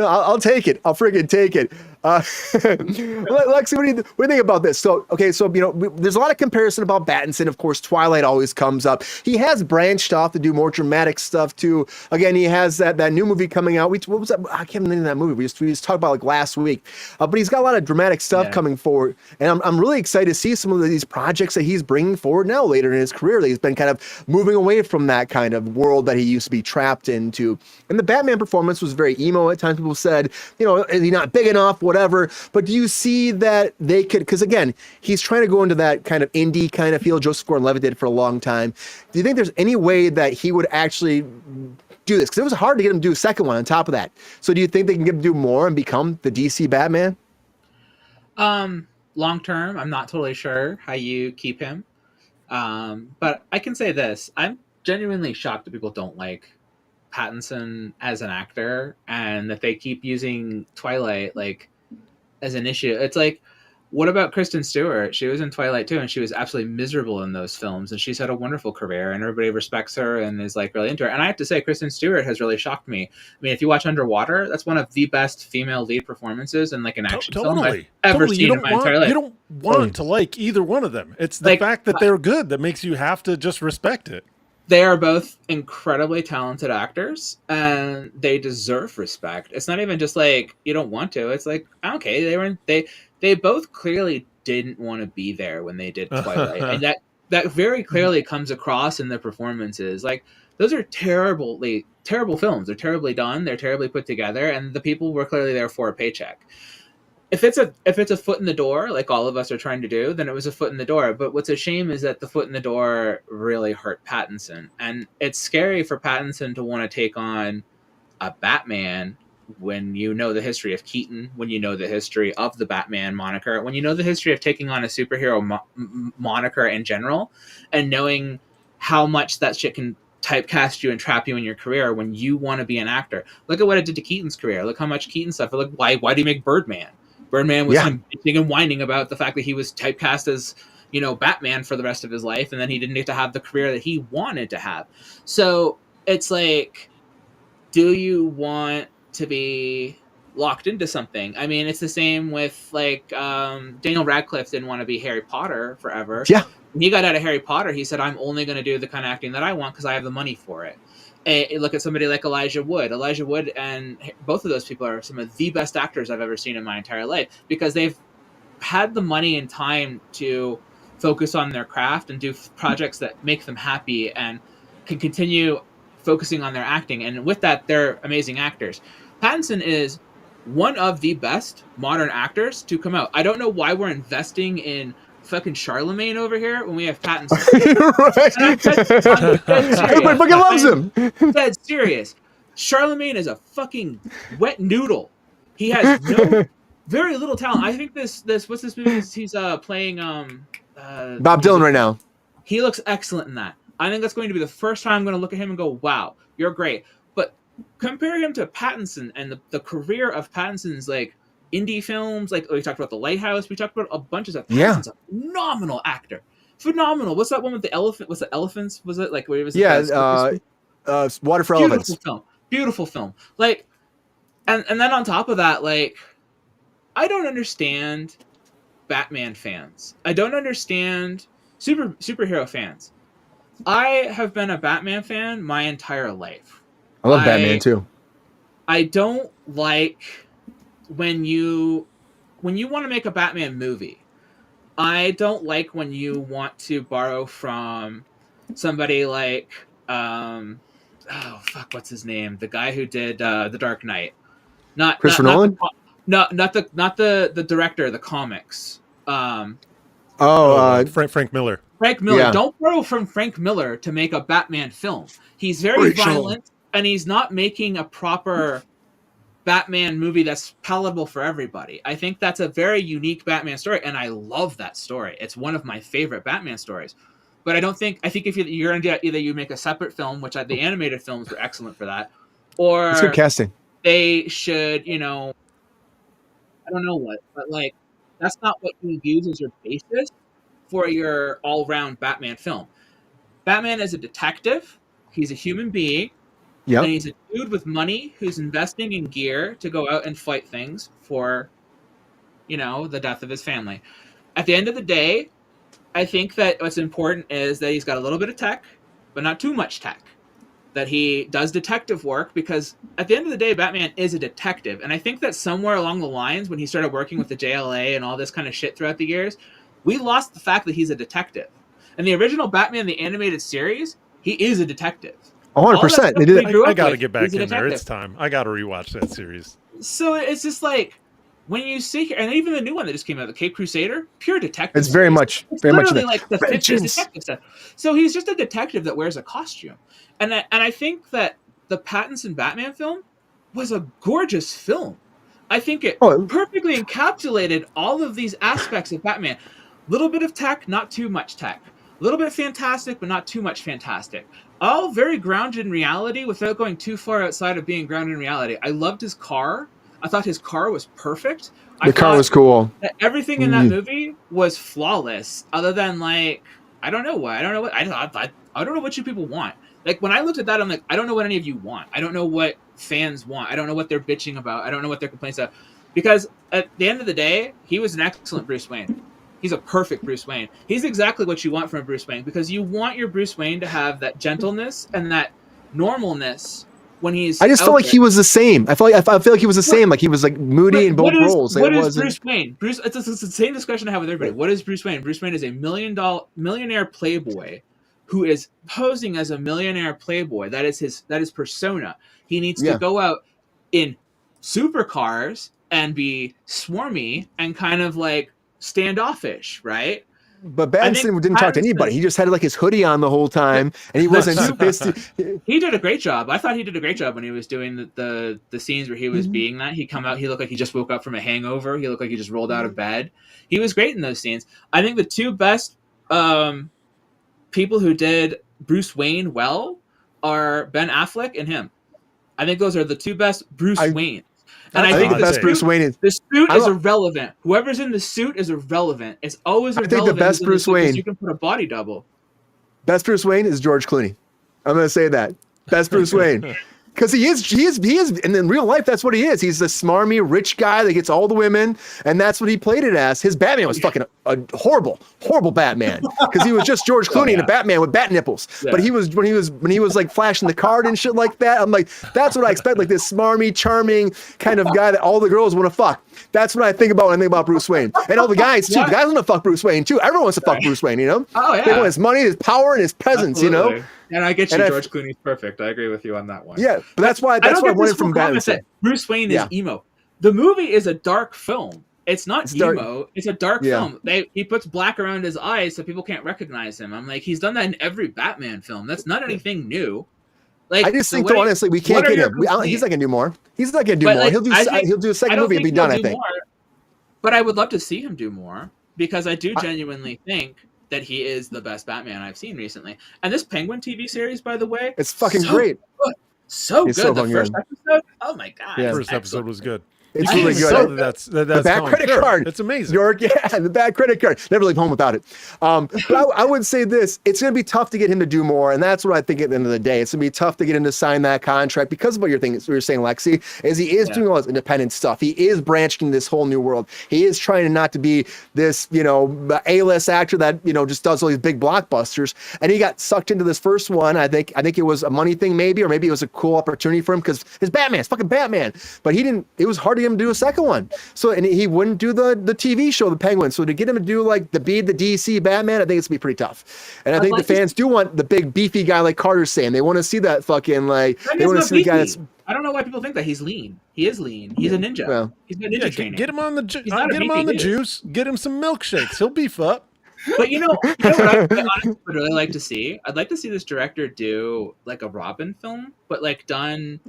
I'll take it. I'll friggin' take it. Lexi, what do you think about this? So, okay, so, there's a lot of comparison about Pattinson. Of course, Twilight always comes up. He has branched off to do more dramatic stuff too. Again, he has that new movie coming out. What was that? I can't remember that movie. We just talked about like last week. But he's got a lot of dramatic stuff coming forward. And I'm really excited to see some of these projects that he's bringing forward now later in his career. That he's been kind of moving away from that kind of world that he used to be trapped into. And the Batman performance was very emo at times. People said, is he not big enough, whatever. But do you see that they could, because again, he's trying to go into that kind of indie kind of feel Joseph Gordon-Levitt did for a long time. Do you think there's any way that he would actually do this? Because it was hard to get him to do a second one on top of that. So do you think they can get him to do more and become the DC Batman? Long term, I'm not totally sure how you keep him. But I can say this. I'm genuinely shocked that people don't like Pattinson as an actor and that they keep using Twilight as an issue. It's like, what about Kristen Stewart? She was in Twilight too, and she was absolutely miserable in those films, and she's had a wonderful career, and everybody respects her and is really into her. And I have to say, Kristen Stewart has really shocked me. I mean, if you watch Underwater, that's one of the best female lead performances in an action film I've ever seen in my entire life. You don't want to like either one of them. It's the fact that they're good that makes you have to just respect it. They are both incredibly talented actors, and they deserve respect. It's not even just you don't want to. It's okay, they both clearly didn't want to be there when they did Twilight, and that very clearly comes across in their performances. Those are terrible films. They're terribly done. They're terribly put together, and the people were clearly there for a paycheck. If it's a foot in the door, like all of us are trying to do, then it was a foot in the door. But what's a shame is that the foot in the door really hurt Pattinson. And it's scary for Pattinson to want to take on a Batman when you know the history of Keaton, when you know the history of the Batman moniker, when you know the history of taking on a superhero moniker in general, and knowing how much that shit can typecast you and trap you in your career when you want to be an actor. Look at what it did to Keaton's career. Look how much Keaton suffered. Why did he make Birdman? Birdman was him bitching and whining about the fact that he was typecast as, Batman for the rest of his life, and then he didn't get to have the career that he wanted to have. So it's do you want to be locked into something? I mean, it's the same with Daniel Radcliffe didn't want to be Harry Potter forever. Yeah. When he got out of Harry Potter, he said, I'm only going to do the kind of acting that I want because I have the money for it. Look at somebody like Elijah Wood. Elijah Wood and both of those people are some of the best actors I've ever seen in my entire life because they've had the money and time to focus on their craft and do projects that make them happy and can continue focusing on their acting. And with that, they're amazing actors. Pattinson is one of the best modern actors to come out. I don't know why we're investing in fucking Charlemagne over here when we have Pattinson. Right. Everybody fucking loves him. Dead serious. Charlemagne is a fucking wet noodle. He has very little talent. I think this what's this movie? He's playing Bob Dylan right now. He looks excellent in that. I think that's going to be the first time I'm going to look at him and go, "Wow, you're great." But compare him to Pattinson and the career of Pattinson's like indie films, like we talked about The Lighthouse. We talked about a bunch of stuff. Pattinson's a phenomenal actor. Phenomenal. What's that one with the elephant? Was the elephants? Was it like where it was? Water for Elephants. Beautiful film. Like, and then on top of that, like, I don't understand Batman fans. I don't understand superhero fans. I have been a Batman fan my entire life. I love Batman too. I don't like when you want to make a Batman movie. I don't like when you want to borrow from somebody like what's his name? The guy who did The Dark Knight. Christopher Nolan? Not the director of the comics. Frank Miller. Frank Miller. Yeah. Don't borrow from Frank Miller to make a Batman film. He's very violent, and he's not making a proper Batman movie that's palatable for everybody. I think that's a very unique Batman story, and I love that story. It's one of my favorite Batman stories. But I think if you're going to do either you make a separate film, which the animated films were excellent for that, or it's good casting. They should, I don't know what, but like that's not what you use as your basis for your all-round Batman film. Batman is a detective. He's a human being. Yep. And he's a dude with money who's investing in gear to go out and fight things for, the death of his family. At the end of the day, I think that what's important is that he's got a little bit of tech, but not too much tech. That he does detective work, because at the end of the day, Batman is a detective. And I think that somewhere along the lines, when he started working with the JLA and all this kind of shit throughout the years, we lost the fact that he's a detective. In the original Batman, the animated series, he is a detective. 100%. They did. I got to get back in there. It's time. I got to rewatch that series. So it's just like, when you see here, and even the new one that just came out, the Cape Crusader, pure detective. It's very much like the 50s detective stuff. So he's just a detective that wears a costume. And I think that the Pattinson Batman film was a gorgeous film. I think it perfectly encapsulated all of these aspects of Batman. Little bit of tech, not too much tech. A little bit fantastic, but not too much fantastic. All very grounded in reality without going too far outside of being grounded in reality. I loved his car. I thought his car was perfect. The car was cool. Everything in that movie was flawless, other than like I don't know what you people want. Like when I looked at that, I'm like, I don't know what any of you want. I don't know what fans want. I don't know what they're bitching about. I don't know what their complaints are, because at the end of the day, he was an excellent Bruce Wayne. He's a perfect Bruce Wayne. He's exactly what you want from a Bruce Wayne, because you want your Bruce Wayne to have that gentleness and that normalness. When he's, I just felt like he was the same. I feel like he was the same. Like he was like moody in both roles. What is Bruce Wayne? It's the same discussion I have with everybody. What is Bruce Wayne? Bruce Wayne is a millionaire playboy who is posing as a millionaire playboy. That is his persona. He needs to go out in supercars and be swarmy and kind of like standoffish, right? But Pattinson didn't talk to anybody. He just had like his hoodie on the whole time, and he wasn't sophisticated. He did a great job. I thought he did a great job when he was doing the scenes where he was being that. He looked like he just woke up from a hangover. He looked like he just rolled out of bed. He was great in those scenes. I think the two best people who did Bruce Wayne well are Ben Affleck and him. I think those are the two best Bruce Waynes. And I think the best Bruce Wayne is the suit is irrelevant. Whoever's in the suit is irrelevant. It's always irrelevant. I think the best Bruce Wayne, you can put a body double. Best Bruce Wayne is George Clooney. I'm going to say that. Best Bruce Wayne. Because he is, and in real life, that's what he is. He's the smarmy, rich guy that gets all the women, and that's what he played it as. His Batman was fucking a horrible Batman, because he was just George Clooney and a Batman with bat nipples. Yeah. But he was when he was like flashing the card and shit like that. I'm like, that's what I expect, like this smarmy, charming kind of guy that all the girls want to fuck. That's what I think about when I think about Bruce Wayne, and all the guys too. The guys want to fuck Bruce Wayne too. Everyone wants to fuck Bruce Wayne, you know. Oh yeah. They want his money, his power, and his presence, Absolutely. you know. And I get you, George Clooney's perfect. I agree with you on that one. Yeah, but that's why I wanted from Batman. Bruce Wayne is emo. The movie is a dark film. It's not emo. It's a dark film. He puts black around his eyes so people can't recognize him. I'm like, he's done that in every Batman film. That's not anything new. Like, I just the think, way- though, honestly, we can't what are get your him. He's not complaints? going to do more. He's not going to do But, more. like, He'll do a I second don't movie and think be done, he'll I do think. more, but I would love to see him do more because I do genuinely think that he is the best Batman I've seen recently. And this Penguin TV series, by the way, It's fucking so great. good. So It's good. so the fucking first good. episode, oh my god! Yeah. it's First episode excellent. was good. It's You can't really even good. tell that's The bad Colin credit Firth. card. It's amazing. York, yeah, the bad credit card. Never leave home without it. But I would say this: it's going to be tough to get him to do more, and that's what I think. At the end of the day, it's going to be tough to get him to sign that contract because of what you're saying, Lexi. Is he is doing all this independent stuff? He is branching in this whole new world. He is trying to not to be this, A-list actor that just does all these big blockbusters. And he got sucked into this first one. I think it was a money thing, maybe, or maybe it was a cool opportunity for him because his Batman's fucking Batman. But he didn't. It was hard to get him to do a second one. So and he wouldn't do the TV show, The Penguin. So to get him to do like the DC Batman, I think it's gonna be pretty tough. And I think the fans do want the big beefy guy like Carter's saying. They want to see that fucking they want to see the guy that's. I don't know why people think that he's lean. He is lean. He's a ninja. Well, he's got ninja training. Get him on the not a get him on the beefy dude. juice. Get him some milkshakes. He'll beef up. But what I honestly would really like to see? I'd like to see this director do like a Robin film, but like done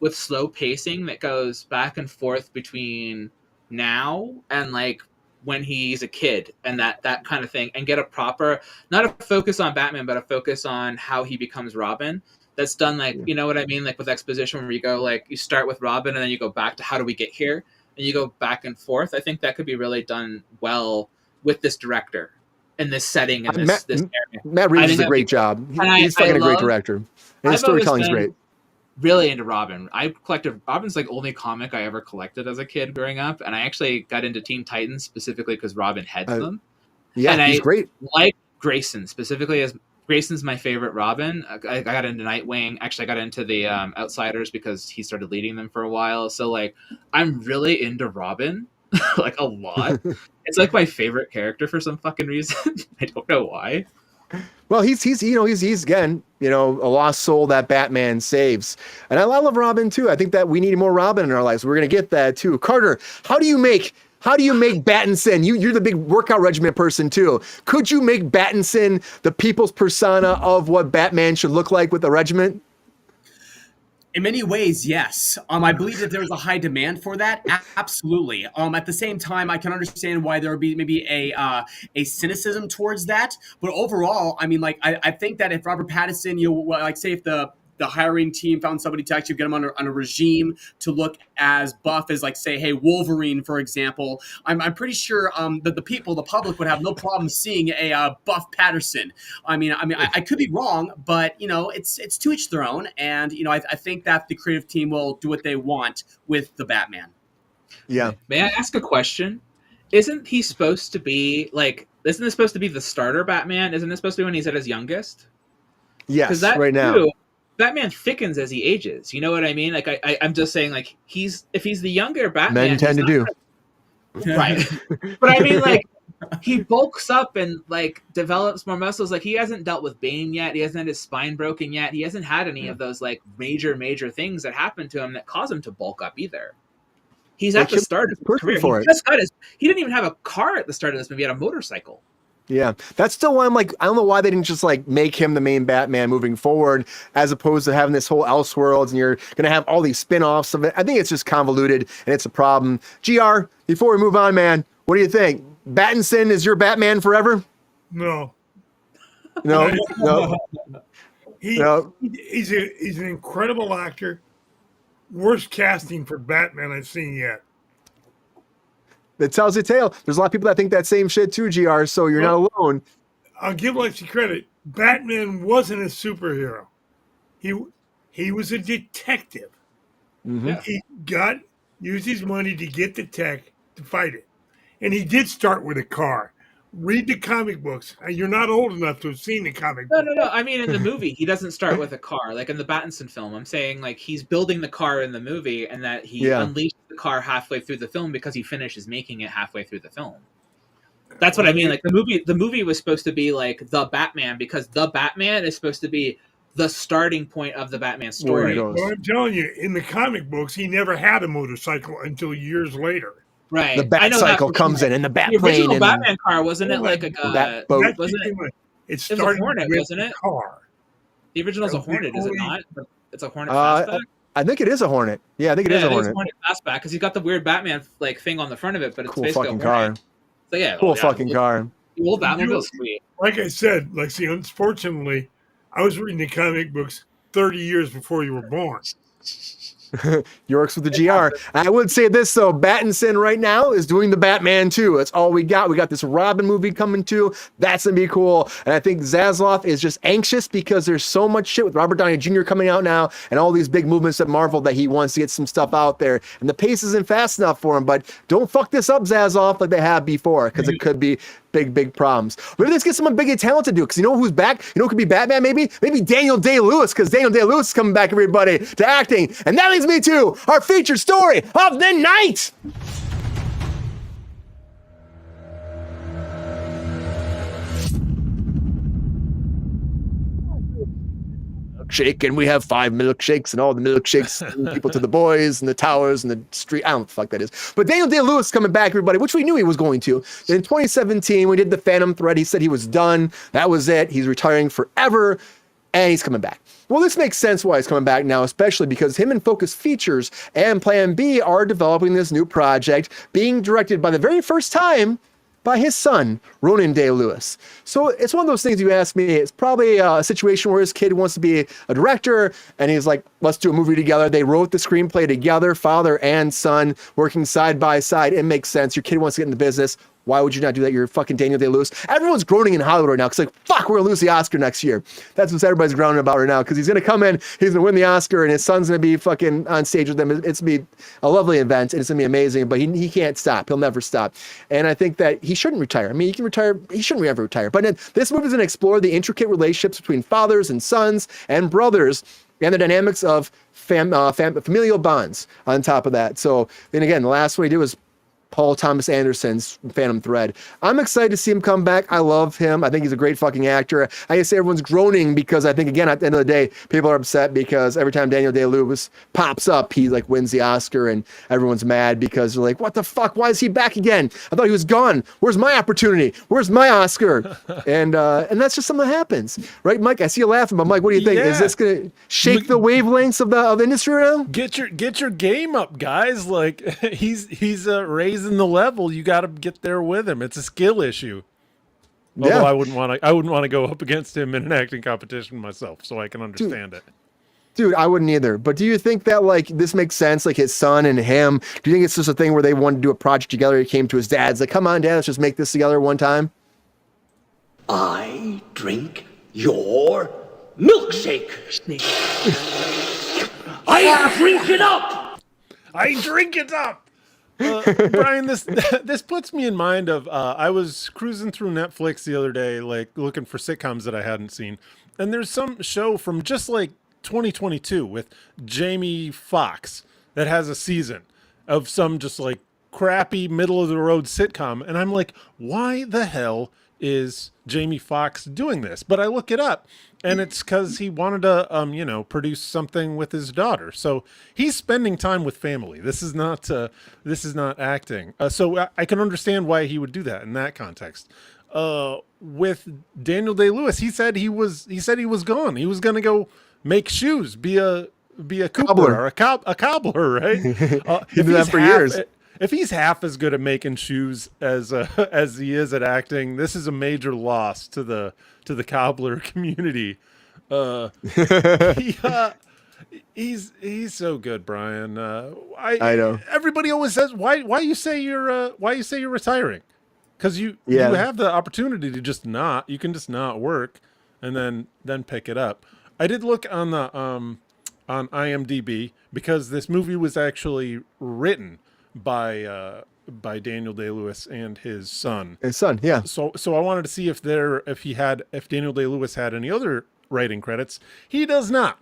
with slow pacing that goes back and forth between now and like when he's a kid and that kind of thing, and get a proper, not a focus on Batman, but a focus on how he becomes Robin. That's done like, you know what I mean? Like with exposition where you go like, you start with Robin and then you go back to how do we get here? And you go back and forth. I think that could be really done well with this director in this setting and this area. Matt Reeves does a great job. He's fucking a great director. And his storytelling's great. Really into Robin. I collected Robin's like only comic I ever collected as a kid growing up, and I actually got into Teen Titans specifically because Robin heads them. Yeah, and he's great. Like Grayson specifically, as Grayson's my favorite Robin. I got into Nightwing. Actually, I got into the Outsiders because he started leading them for a while. So like, I'm really into Robin, like a lot. It's like my favorite character for some fucking reason. I don't know why. Well, he's again, a lost soul that Batman saves. And I love Robin too. I think that we need more Robin in our lives. We're going to get that too. Carter, how do you make Pattinson? You're the big workout regimen person too. Could you make Pattinson the people's persona of what Batman should look like with the regiment? In many ways, yes. I believe that there's a high demand for that. Absolutely. At the same time, I can understand why there would be maybe a cynicism towards that. But overall, I mean, like, I think that if Robert Pattinson, like, say if the hiring team found somebody to actually get him on a regime to look as buff as, like, say, hey, Wolverine, for example, I'm pretty sure that the public would have no problem seeing a buff Patterson. I could be wrong, but it's to each their own, and I think that the creative team will do what they want with the Batman. Yeah. May I ask a question? Isn't he supposed to be like? Isn't this supposed to be the starter Batman? Isn't this supposed to be when he's at his youngest? Yes, that right now. Too, Batman thickens as he ages. You know what I mean? Like I'm just saying, like if he's the younger Batman, men tend to do. Right. But I mean, like, he bulks up and like develops more muscles. Like he hasn't dealt with Bane yet. He hasn't had his spine broken yet. He hasn't had any of those like major things that happened to him that cause him to bulk up either. He's at the start of his career. He didn't even have a car at the start of this movie. He had a motorcycle. Yeah, that's still why I'm like, I don't know why they didn't just like make him the main Batman moving forward, as opposed to having this whole Elseworlds and you're going to have all these spin-offs of it. I think it's just convoluted and it's a problem. GR, before we move on, man, what do you think? Pattinson is your Batman forever? No. No. He's an incredible actor. Worst casting for Batman I've seen yet. That tells you a tale. There's a lot of people that think that same shit too, GR, so you're not alone. I'll give Lexi credit. Batman wasn't a superhero. He was a detective. Mm-hmm. He used his money to get the tech to fight it. And he did start with a car. Read the comic books. You're not old enough to have seen the comic book. No. I mean, in the movie, he doesn't start with a car. Like in the Pattinson film, I'm saying like he's building the car in the movie, and that he unleashed the car halfway through the film because he finishes making it halfway through the film. That's what I mean. Like the movie was supposed to be like the Batman because the Batman is supposed to be the starting point of the Batman story. Well, I'm telling you, in the comic books, he never had a motorcycle until years later. Right. The bat cycle comes in and the bat the plane. original and Batman car, wasn't it like a bat boat? Wasn't it? It It was started a Hornet, with wasn't it? Car. The original's a Hornet, is it not? It's a Hornet fastback. I think it is a Hornet. Yeah, I think it is a Hornet. Hornet fastback because he's got the weird Batman like thing on the front of it, but it's Cool basically fucking a Hornet. car. So yeah, Cool fucking car. The old Batmobile's sweet. Like I said, Lexi, unfortunately, I was reading the comic books 30 years before you were born. Yorks with the GR. I would say this though, Pattinson right now is doing the Batman too. That's all we got. We got this Robin movie coming too. That's gonna be cool. And I think Zaslav is just anxious because there's so much shit with Robert Downey Jr. coming out now and all these big movements at Marvel that he wants to get some stuff out there. And the pace isn't fast enough for him. But don't fuck this up, Zaslav, like they have before, because it could be big problems. Maybe let's get someone big and talented to do it, because you know who's back? You know who could be Batman maybe? Maybe Daniel Day-Lewis, because Daniel Day-Lewis is coming back, everybody, to acting. And that leads me to our featured story of the night. Milkshake, and we have 5 milkshakes, and all the milkshakes send people to the boys and the towers and the street. I don't know what the fuck that is. But Daniel Day-Lewis coming back, everybody, which we knew he was going to. In 2017, we did the Phantom Thread. He said he was done. That was it. He's retiring forever, and he's coming back. Well, this makes sense why he's coming back now, especially because him and Focus Features and Plan B are developing this new project being directed by the very first time by his son, Ronan Day-Lewis. So it's one of those things you ask me, it's probably a situation where his kid wants to be a director and he's like, let's do a movie together. They wrote the screenplay together, father and son, working side by side. It makes sense. Your kid wants to get in the business. Why would you not do that? You're fucking Daniel Day-Lewis. Everyone's groaning in Hollywood right now because like, fuck, we're going to lose the Oscar next year. That's what everybody's groaning about right now because he's going to come in, he's going to win the Oscar, and his son's going to be fucking on stage with him. It's going to be a lovely event, and it's going to be amazing, but he can't stop. He'll never stop. And I think that he shouldn't retire. I mean, he can retire. He shouldn't ever retire. But this movie is going to explore the intricate relationships between fathers and sons and brothers and the dynamics of familial bonds on top of that. So then again, the last one he did was Paul Thomas Anderson's Phantom Thread. I'm excited to see him come back. I love him. I think he's a great fucking actor. I guess everyone's groaning because I think, again, at the end of the day, people are upset because every time Daniel Day-Lewis pops up, he like wins the Oscar and everyone's mad because they're like, what the fuck? Why is he back again? I thought he was gone. Where's my opportunity? Where's my Oscar? And that's just something that happens. Right, Mike? I see you laughing, but Mike, what do you think? Yeah. Is this going to shake the wavelengths of the industry right now? Get your game up, guys. Like he's raising the level. You got to get there with him. It's a skill issue. Although I wouldn't want to go up against him in an acting competition myself, so I can understand it. Dude, I wouldn't either. But do you think that like this makes sense? Like his son and him. Do you think it's just a thing where they wanted to do a project together? He came to his dad's like, "Come on, Dad, let's just make this together one time." I drink your milkshake. I drink it up. I drink it up. Brian, this puts me in mind of I was cruising through Netflix the other day, like looking for sitcoms that I hadn't seen, and there's some show from just like 2022 with Jamie Foxx that has a season of some just like crappy middle of the road sitcom, and I'm like, why the hell is Jamie Foxx doing this? But I look it up, and it's because he wanted to, produce something with his daughter. So he's spending time with family. This is not acting. So I can understand why he would do that in that context. With Daniel Day-Lewis, he said he was gone. He was going to go make shoes, be a cobbler or a cobbler, right? He did that for years. If he's half as good at making shoes as he is at acting, this is a major loss to the cobbler community. He's so good, Brian. I know. Everybody always says, why you say you're retiring? Because you have the opportunity to just not. You can just not work, and then pick it up. I did look on the on IMDb because this movie was actually written by Daniel Day-Lewis and his son. His son, yeah. So I wanted to see if Daniel Day-Lewis had any other writing credits. He does not.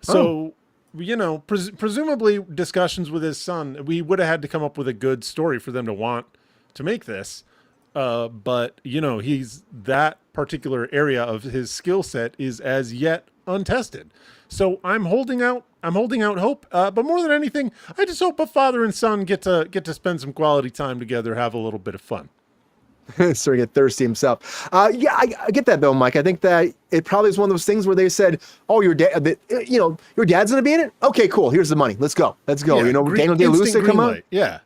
So, presumably discussions with his son, we would have had to come up with a good story for them to want to make this. But he's that particular area of his skill set is as yet untested. So I'm holding out hope. But more than anything, I just hope a father and son get to spend some quality time together, have a little bit of fun. Starting to get thirsty himself. Yeah, I get that though, Mike. I think that it probably is one of those things where they said, "Oh, your dad, your dad's gonna be in it. Okay, cool. Here's the money. Let's go. Let's go." Yeah, Daniel Day-Lewis to come out. Yeah.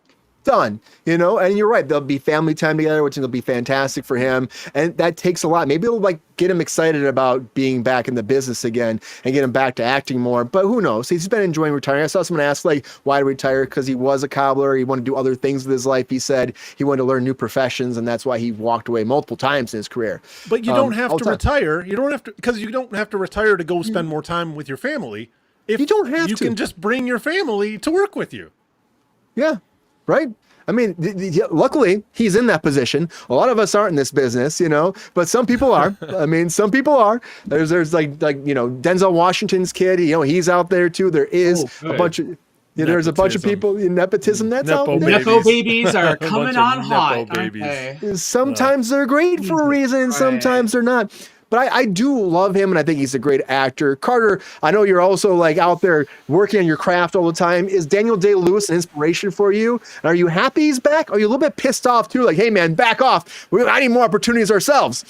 Done. And you're right. There'll be family time together, which will be fantastic for him, and that takes a lot. Maybe it'll like get him excited about being back in the business again and get him back to acting more. But who knows? He's been enjoying retiring. I saw someone ask like, why to retire? Because he was a cobbler. He wanted to do other things with his life. He said he wanted to learn new professions, and that's why he walked away multiple times in his career. But you don't have to retire. You don't have to, because you don't have to retire to go spend more time with your family. If you don't have to, you can just bring your family to work with you. Yeah. Right. I mean, luckily he's in that position. A lot of us aren't in this business, but some people are. I mean, some people are. There's like Denzel Washington's kid. He's out there too. There is a bunch of. There's a bunch of people in nepotism that's out there. Nepo babies are coming on hot. Aren't they? Sometimes they're great for a reason. Sometimes they're not. But I do love him, and I think he's a great actor. Carter, I know you're also like out there working on your craft all the time. Is Daniel Day-Lewis an inspiration for you? And are you happy he's back? Or are you a little bit pissed off too? Like, hey man, back off. I need more opportunities ourselves.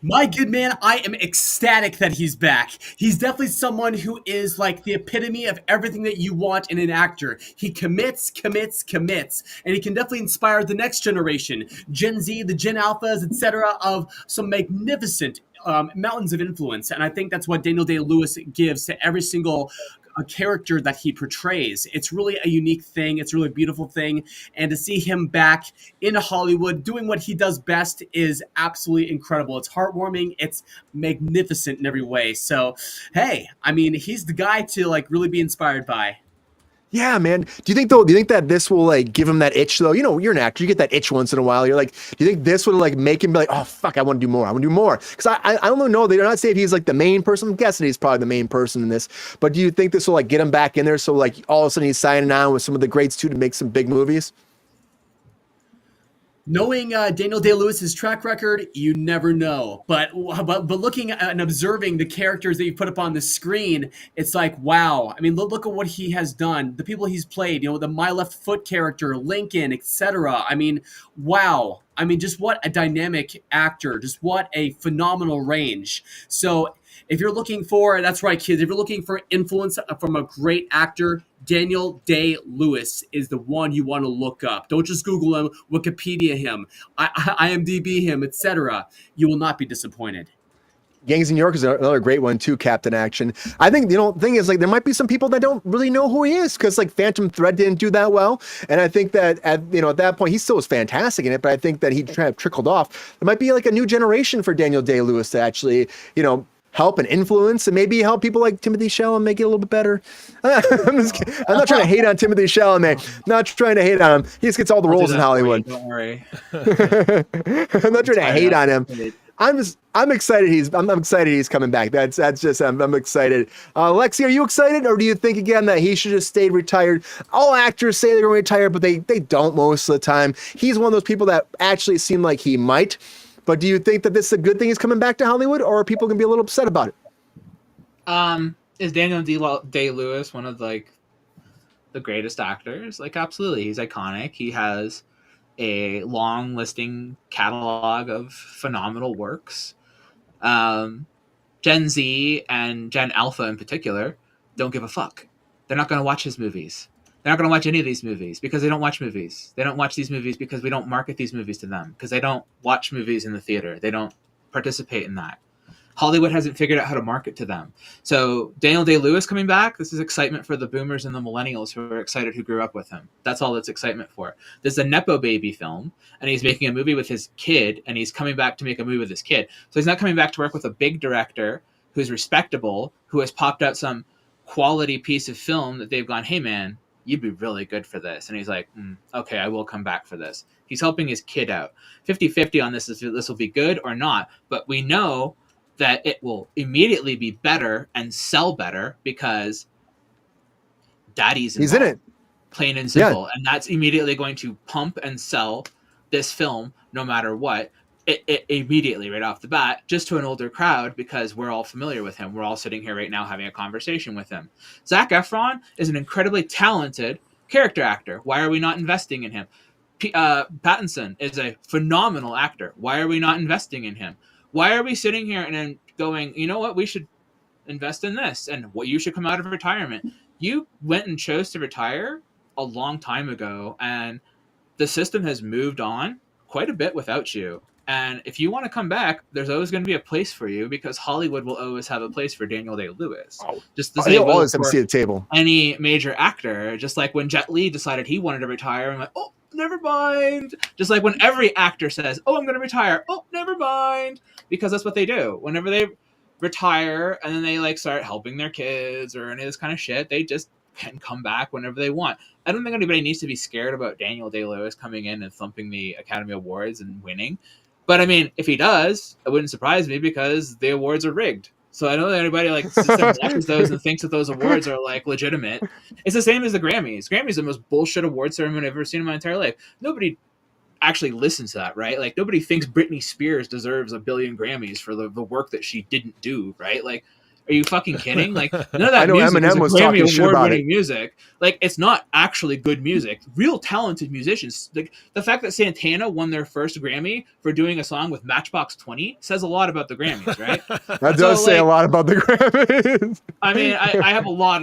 My good man, I am ecstatic that he's back. He's definitely someone who is like the epitome of everything that you want in an actor. He commits, and he can definitely inspire the next generation, Gen Z, the Gen Alphas, etc., of some magnificent mountains of influence. And I think that's what Daniel Day-Lewis gives to every single character that he portrays. It's really a unique thing. It's a really beautiful thing. And to see him back in Hollywood doing what he does best is absolutely incredible. It's heartwarming. It's magnificent in every way. So, hey, I mean, he's the guy to like really be inspired by. Yeah, man. Do you think that this will like give him that itch though? You're an actor. You get that itch once in a while. You're like, do you think this would like make him be like, oh fuck, I want to do more. I want to do more. Because I don't know. They're not saying he's like the main person. I'm guessing he's probably the main person in this. But do you think this will like get him back in there? So like all of a sudden he's signing on with some of the greats too to make some big movies. Knowing Daniel Day-Lewis's track record, you never know. But looking at and observing the characters that you put up on the screen, it's like, wow. I mean, look at what he has done. The people he's played, the My Left Foot character, Lincoln, etc. I mean, wow. I mean, just what a dynamic actor. Just what a phenomenal range. So if you're looking for, that's right, kids, if you're looking for influence from a great actor, Daniel Day-Lewis is the one you want to look up. Don't just Google him, Wikipedia him, IMDb him, etc. You will not be disappointed. Gangs in New York is another great one too, Captain Action. I think, the thing is like there might be some people that don't really know who he is because like Phantom Thread didn't do that well. And I think that at that point, he still was fantastic in it, but I think that he kind of trickled off. There might be like a new generation for Daniel Day-Lewis to actually, help and influence and maybe help people like Timothy Chalamet make it a little bit better. I'm not trying to hate on Timothy Chalamet. Not trying to hate on him. He just gets all the roles in Hollywood. Don't worry. I'm not trying to hate on him. I'm excited. I'm excited he's coming back. That's just I'm excited. Lexi, are you excited, or do you think again that he should have stayed retired? All actors say they're going to retire, but they don't most of the time. He's one of those people that actually seem like he might. But do you think that this is a good thing he's coming back to Hollywood, or are people going to be a little upset about it? Is Daniel Day-Lewis one of like the greatest actors? Like, absolutely. He's iconic. He has a long listing catalog of phenomenal works. Gen Z and Gen Alpha in particular don't give a fuck. They're not going to watch his movies. They're not going to watch any of these movies because they don't watch movies. They don't watch these movies because we don't market these movies to them, because they don't watch movies in the theater. They don't participate in that. Hollywood hasn't figured out how to market to them. So Daniel Day-Lewis coming back, this is excitement for the boomers and the millennials who are excited, who grew up with him. That's all that's excitement for. This is a Nepo baby film, and he's making a movie with his kid, and he's coming back to make a movie with his kid. So he's not coming back to work with a big director who's respectable, who has popped out some quality piece of film that they've gone, hey man, you'd be really good for this. And he's like, okay, I will come back for this. He's helping his kid out. 50-50 on this will be good or not. But we know that it will immediately be better and sell better because Daddy's involved. He's in it. Plain and simple. Yeah. And that's immediately going to pump and sell this film no matter what. It immediately right off the bat, just to an older crowd, because we're all familiar with him. We're all sitting here right now having a conversation with him. Zac Efron is an incredibly talented character actor. Why are we not investing in him? Pattinson is a phenomenal actor. Why are we not investing in him? Why are we sitting here and then going, you know what, we should invest in this, and what you should come out of retirement? You went and chose to retire a long time ago, and the system has moved on quite a bit without you. And if you want to come back, there's always going to be a place for you, because Hollywood will always have a place for Daniel Day-Lewis. Just the same He'll way always have a for seat at the table. any major actor. Just like when Jet Li decided he wanted to retire, I'm like, oh, never mind. Just like when every actor says, oh, I'm going to retire, oh, never mind, because that's what they do. Whenever they retire and then they like start helping their kids or any of this kind of shit, they just can come back whenever they want. I don't think anybody needs to be scared about Daniel Day-Lewis coming in and thumping the Academy Awards and winning. But I mean, if he does, it wouldn't surprise me, because the awards are rigged. So I don't think anybody like sits and watches those and thinks that those awards are like legitimate. It's the same as the Grammys. Grammys are the most bullshit award ceremony I've ever seen in my entire life. Nobody actually listens to that, right? Like, nobody thinks Britney Spears deserves 1 billion Grammys for the work that she didn't do, right? Like, are you fucking kidding? Like, none of that I know music Eminem was is talking Grammy shit about award-winning it. music. Like, it's not actually good music. Real talented musicians. Like, the fact that Santana won their first Grammy for doing a song with Matchbox 20 says a lot about the Grammys, right? That does say a lot about the Grammys. I mean, I have a lot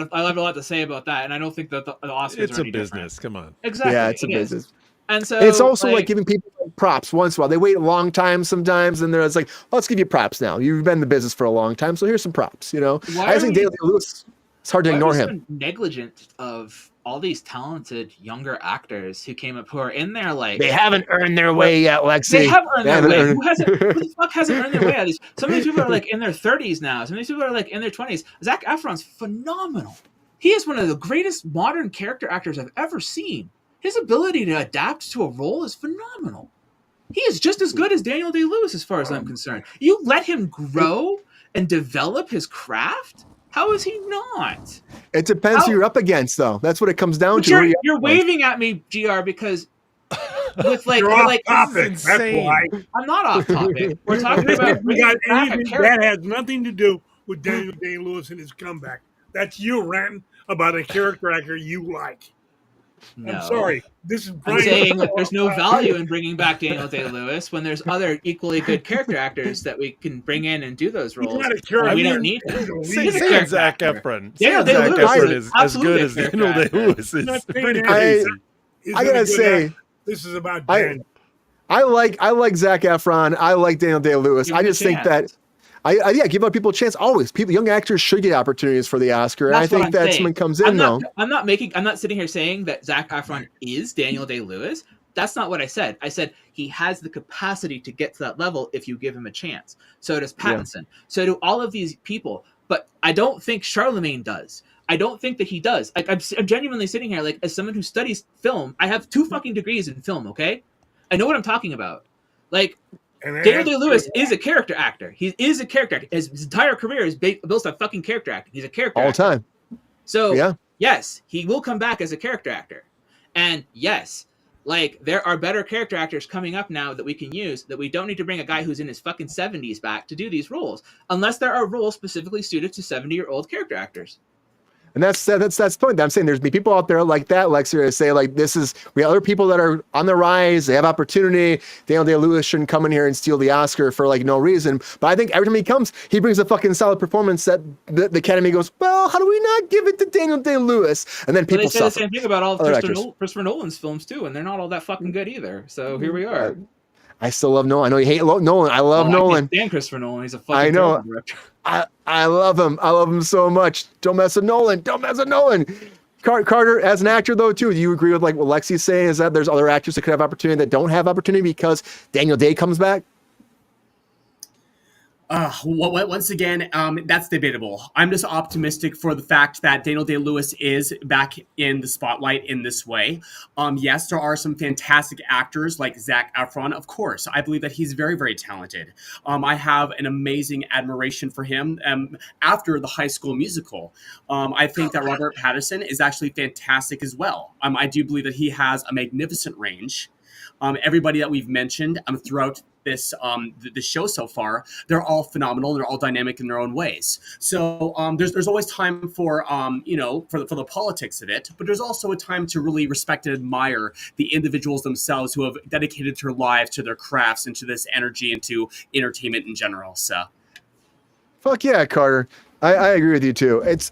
to say about that, and I don't think that the Oscars It's are a any business. different. Come on. Exactly. Yeah, it's a it is. business. And so It's also like giving people props once in a while. They wait a long time sometimes, and they're it's like, oh, let's give you props now. You've been in the business for a long time, so here's some props. You know, Why I are think we- Daniel Day-Lewis. It's hard to why are ignore we so him. negligent of all these talented younger actors who came up, who are in there like They haven't earned their way yet, Lexi. they have earned their haven't way. earned- Who the fuck hasn't earned their way out of these? Some of these people are like in their 30s now. Some of these people are like in their 20s. Zac Efron's phenomenal. He is one of the greatest modern character actors I've ever seen. His ability to adapt to a role is phenomenal. He is just as good as Daniel Day-Lewis as far as I'm concerned. You let him grow and develop his craft? How is he not? It depends who you're up against, though. That's what it comes down to. You're waving at me, GR, because with like, You're we're off like topic. That's insane. why. I'm not off topic. We're talking about We got back a anything character. that has nothing to do with Daniel Day-Lewis and his comeback. That's you ranting about a character actor you like. No. I'm sorry. This is I'm Brian. saying that there's no value in bringing back Daniel Day-Lewis when there's other equally good character actors that we can bring in and do those He's roles. not a character. And we don't actor. need him. He's a lead. He's a Saying character Zac actor. Efron. Daniel Saying Zac Day-Lewis Efron is is as absolutely good a as character Daniel actor. Day-Lewis is Not saying pretty that. crazy. Isn't I a gotta good say, actor. This is about I- Dan. I like Zac Efron. I like Daniel Day-Lewis. Give I him a just think that chance. yeah, give other people a chance. Always, young actors should get opportunities for the Oscar. And I That's what think I'm that saying. someone comes in though. I'm not sitting here saying that Zac Efron is Daniel Day-Lewis. That's not what I said. I said he has the capacity to get to that level if you give him a chance. So does Pattinson. So do all of these people. But I don't think Charlemagne does. I don't think that he does. Like, I'm genuinely sitting here, like, as someone who studies film, I have 2 fucking degrees in film, okay? I know what I'm talking about. Like, And Daniel Day-Lewis is a character actor. He is a character actor. His entire career is built on fucking character acting. He's a character All the actor. time. So, Yeah. yes, he will come back as a character actor. And yes, like, there are better character actors coming up now that we can use, that we don't need to bring a guy who's in his fucking 70s back to do these roles, unless there are roles specifically suited to 70-year-old character actors. And that's the point that I'm saying. There's be people out there like that, Lexi, that say like we have other people that are on the rise. They have opportunity. Daniel Day-Lewis shouldn't come in here and steal the Oscar for like no reason. But I think every time he comes, he brings a fucking solid performance that the Academy goes, well, how do we not give it to Daniel Day-Lewis? And then But people they say the suffer. same thing about all of Other Christopher Nolan's films too, and they're not all that fucking good either. So here we are. I still love Nolan. I know you hate Nolan. I love Nolan. I can't stand Christopher Nolan. He's a fucking I know. terrible director. I love him. I love him so much. Don't mess with Nolan. Don't mess with Nolan. Carter, as an actor though, too, do you agree with like what Lexi's saying? Is that there's other actors that could have opportunity that don't have opportunity because Daniel Day comes back? Once again, that's debatable. I'm just optimistic for the fact that Daniel Day-Lewis is back in the spotlight in this way. Yes, there are some fantastic actors like Zac Efron. Of course, I believe that he's very, very talented. I have an amazing admiration for him after the High School Musical. I think that Robert Pattinson is actually fantastic as well. I do believe that he has a magnificent range. Everybody that we've mentioned throughout this the show so far, they're all phenomenal. They're all dynamic in their own ways. So there's always time for for the politics of it, but there's also a time to really respect and admire the individuals themselves who have dedicated their lives to their crafts and to this energy and to entertainment in general. So, fuck yeah, Carter. I agree with you too. It's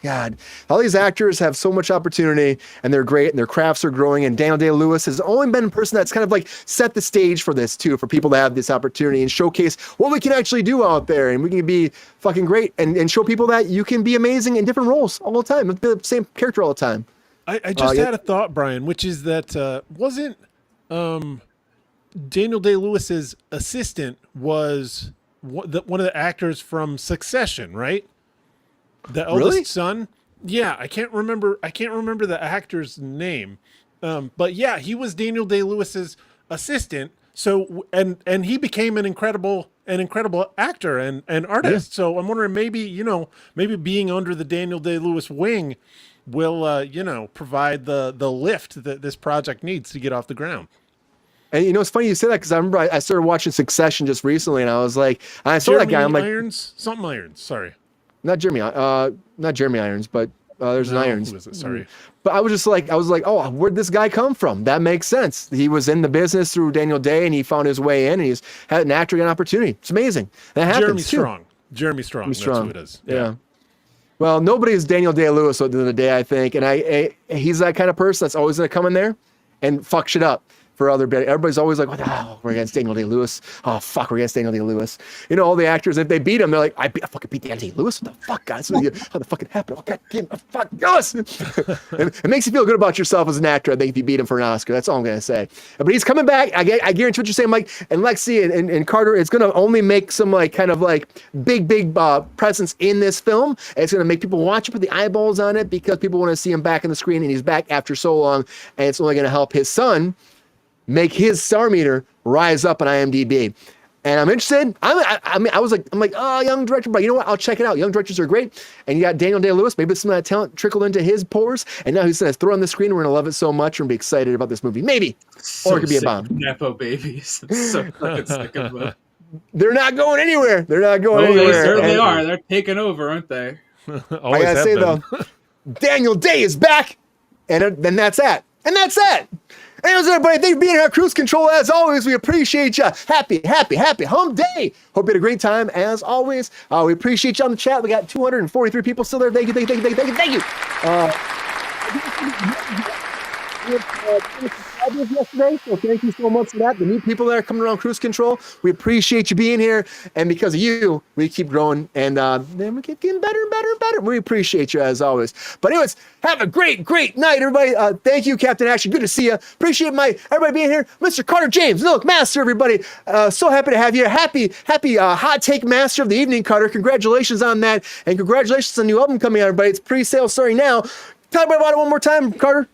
God, all these actors have so much opportunity and they're great and their crafts are growing. And Daniel Day-Lewis has only been a person that's kind of like set the stage for this too, for people to have this opportunity and showcase what we can actually do out there, and we can be fucking great and show people that you can be amazing in different roles all the time, the same character all the time. I just had a thought, Brian, which is that wasn't Daniel Day-Lewis's assistant was one of the actors from Succession, right? The eldest son. Yeah, I can't remember the actor's name. But yeah, he was Daniel Day-Lewis's assistant. So and he became an incredible actor and artist. Yeah. So I'm wondering maybe being under the Daniel Day-Lewis wing will provide the lift that this project needs to get off the ground. And it's funny you say that, because I remember I started watching Succession just recently, and I was like, I saw that guy. I'm like, something Irons. Sorry, not Jeremy Irons, but there's an Irons. Who is it? Sorry, but I was like, oh, where'd this guy come from? That makes sense. He was in the business through Daniel Day, and he found his way in, and he's had an acting opportunity. It's amazing. That happens. Jeremy Strong. That's who it is. Yeah. Well, nobody is Daniel Day-Lewis at the end of the day, I think, and he's that kind of person that's always going to come in there and fuck shit up. For everybody's always like, we're against Daniel Day-Lewis. Oh, fuck, we're against Daniel Day-Lewis. All the actors, if they beat him, they're like, I fucking beat Daniel Day-Lewis? What the fuck, guys? How the fuck it happened? Oh, God damn, fuck, us! It makes you feel good about yourself as an actor, I think, if you beat him for an Oscar. That's all I'm going to say. But he's coming back. I guarantee what you're saying, Mike. And Lexi and Carter, it's going to only make some kind of big presence in this film. And it's going to make people watch it, put the eyeballs on it, because people want to see him back on the screen, and he's back after so long. And it's only going to help his son make his star meter rise up on IMDb. And I'm interested. I'm like, oh, young director, but you know what? I'll check it out. Young directors are great. And you got Daniel Day-Lewis. Maybe some of that talent trickled into his pores. And now he's going to throw on the screen. We're going to love it so much and be excited about this movie. Maybe. Or it could be a bomb. Nepo babies. So fucking sick of them. They're not going anywhere. Anywhere. They certainly are. They're taking over, aren't they? I got to say, though, Daniel Day is back. And then that's that. And that's that. Anyways, everybody, thanks for being here at Kruse Control. As always, we appreciate you. Happy hump day. Hope you had a great time, as always. We appreciate you on the chat. We got 243 people still there. Thank you. Yesterday, so thank you so much for that. The new people that are coming around Kruse Control, we appreciate you being here, and because of you, we keep growing, and then we keep getting better and better and better. We appreciate you as always. But anyways, have a great night, everybody. Thank you, Captain Action. Good to see you. Appreciate everybody being here. Mr. Carter James, Look Master, everybody. So happy to have you. Happy hot take master of the evening, Carter. Congratulations on that, and congratulations on the new album coming out, everybody. It's pre-sale starting now. Tell everybody about it one more time, Carter.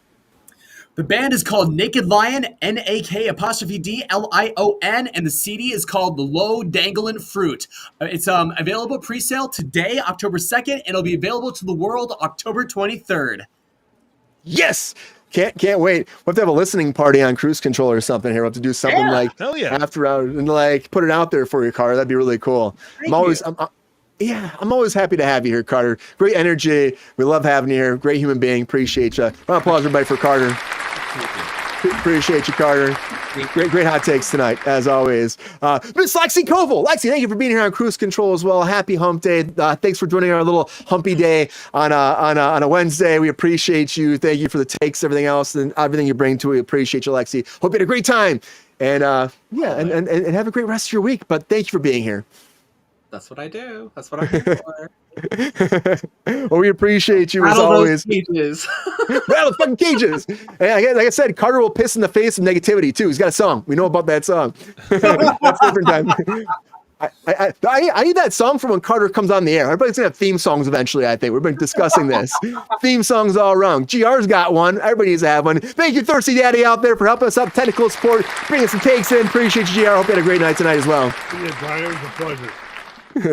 The band is called Naked Lion, NAK'Dlion, and the CD is called The Low Dangling Fruit. It's available pre-sale today, October 2nd, and it'll be available to the world October 23rd. Yes! Can't wait. We'll have to have a listening party on Kruse Control or something here. We'll have to do something after hours and put it out there for you, Carter. That'd be really cool. I'm always happy to have you here, Carter. Great energy. We love having you here. Great human being. Appreciate you. Round of applause, everybody, for Carter. Appreciate you, Carter. Great hot takes tonight, as always. Miss Lexi Koval. Lexi, thank you for being here on Kruse Control as well. Happy hump day. Thanks for joining our little humpy day on a Wednesday. We appreciate you. Thank you for the takes, everything else, and everything you bring to it. We appreciate you, Lexi. Hope you had a great time. And and have a great rest of your week. But thank you for being here. That's what I do. That's what I'm here for. Well, we appreciate you as always. Cages. Rattle the fucking cages. And like I said, Carter will piss in the face of negativity too. He's got a song. We know about that song. That's a different time. I need that song from when Carter comes on the air. Everybody's gonna have theme songs eventually, I think. We've been discussing this. Theme songs all around. GR's got one. Everybody needs to have one. Thank you, Thirsty Daddy, out there, for helping us out. Technical support, bringing some takes in. Appreciate you, GR. Hope you had a great night tonight as well. Yeah, Brian, it was a pleasure.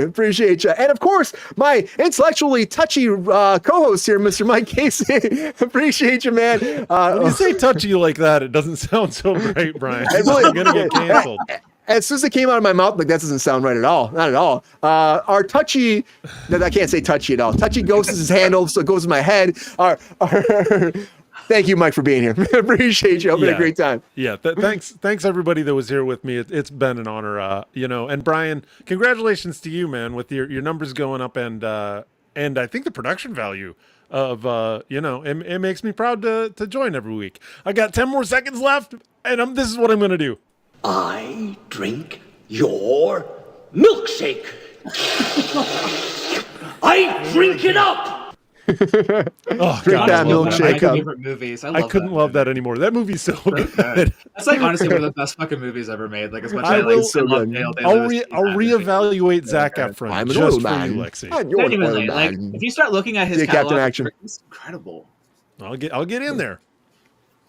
Appreciate you. And of course, my intellectually touchy co-host here, Mr. Mike Casey. Appreciate you, man. When you say touchy like that, it doesn't sound so great, Brian. Really, I'm going to get canceled. as soon as it came out of my mouth, like that doesn't sound right at all. Not at all. Our touchy, I can't say touchy at all. Touchy ghost is his handle, so it goes in my head. Thank you, Mike, for being here. Appreciate you. Hope you had a great time. Yeah, thanks everybody that was here with me. It's been an honor. And Brian, congratulations to you, man, with your numbers going up and I think the production value of it makes me proud to join every week. I got 10 more seconds left, and this is what I'm gonna do. I drink your milkshake. I drink it up. Oh Drink God, that One of milkshake my up. favorite movies. I couldn't love that anymore. That movie's so good. That's like honestly one of the best fucking movies ever made. Like as much I as I will- like so love good. Dale I'll Day-Lewis, reevaluate Zac good. Efron I'm an just old for man. you, Lexi. You're an Genuinely, old like man. if you start looking at his See Captain catalog, Action. it's incredible. I'll get in there.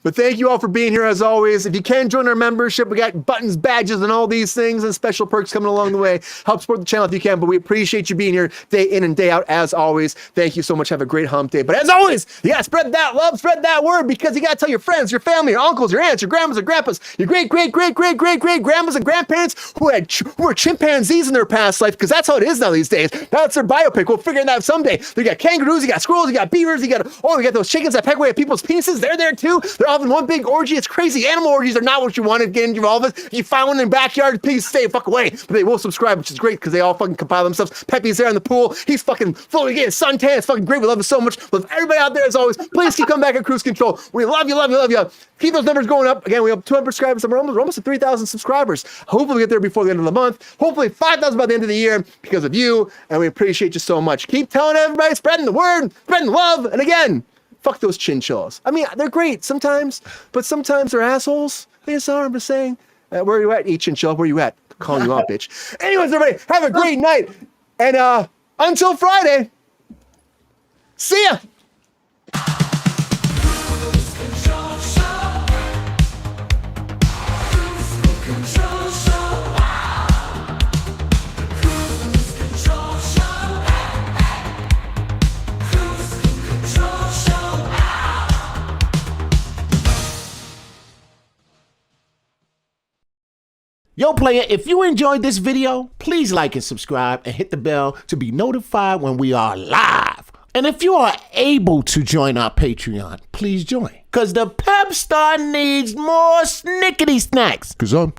But thank you all for being here as always. If you can join our membership, we got buttons, badges, and all these things and special perks coming along the way. Help support the channel if you can, but we appreciate you being here day in and day out as always. Thank you so much. Have a great hump day. But as always, you gotta spread that love, spread that word, because you gotta tell your friends, your family, your uncles, your aunts, your grandmas, your grandpas, your great-great-great-great-great-great-grandmas and grandparents who were chimpanzees in their past life, because that's how it is now these days. That's their biopic. We'll figure it out someday. You got kangaroos, you got squirrels, you got beavers, you got those chickens that peck away at people's penises. They're there too. They're all in one big orgy. It's crazy. Animal orgies are not what you want to get involved with. You find one in the backyard, please stay the fuck away. But they will subscribe, which is great because they all fucking compile themselves. Pepe's there in the pool. He's fucking floating again. Suntan. It's fucking great. We love him so much. Love everybody out there as always. Please keep coming back at Kruse Control. We love you, love you, love you. Keep those numbers going up. Again, we have 200 subscribers. We're almost at 3,000 subscribers. Hopefully we get there before the end of the month. Hopefully 5,000 by the end of the year because of you. And we appreciate you so much. Keep telling everybody, spreading the word, spreading the love. And again, fuck those chinchillas. I mean, they're great sometimes, but sometimes they're assholes. They just are. I'm just saying. Where are you at, eat chinchilla? Where are you at? Calling you out, bitch. Anyways, everybody, have a great night. And until Friday, see ya. Yo, player, if you enjoyed this video, please like and subscribe and hit the bell to be notified when we are live. And if you are able to join our Patreon, please join. Because the pep star needs more snickety snacks. Because I'm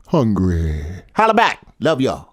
hungry. Holla back. Love y'all.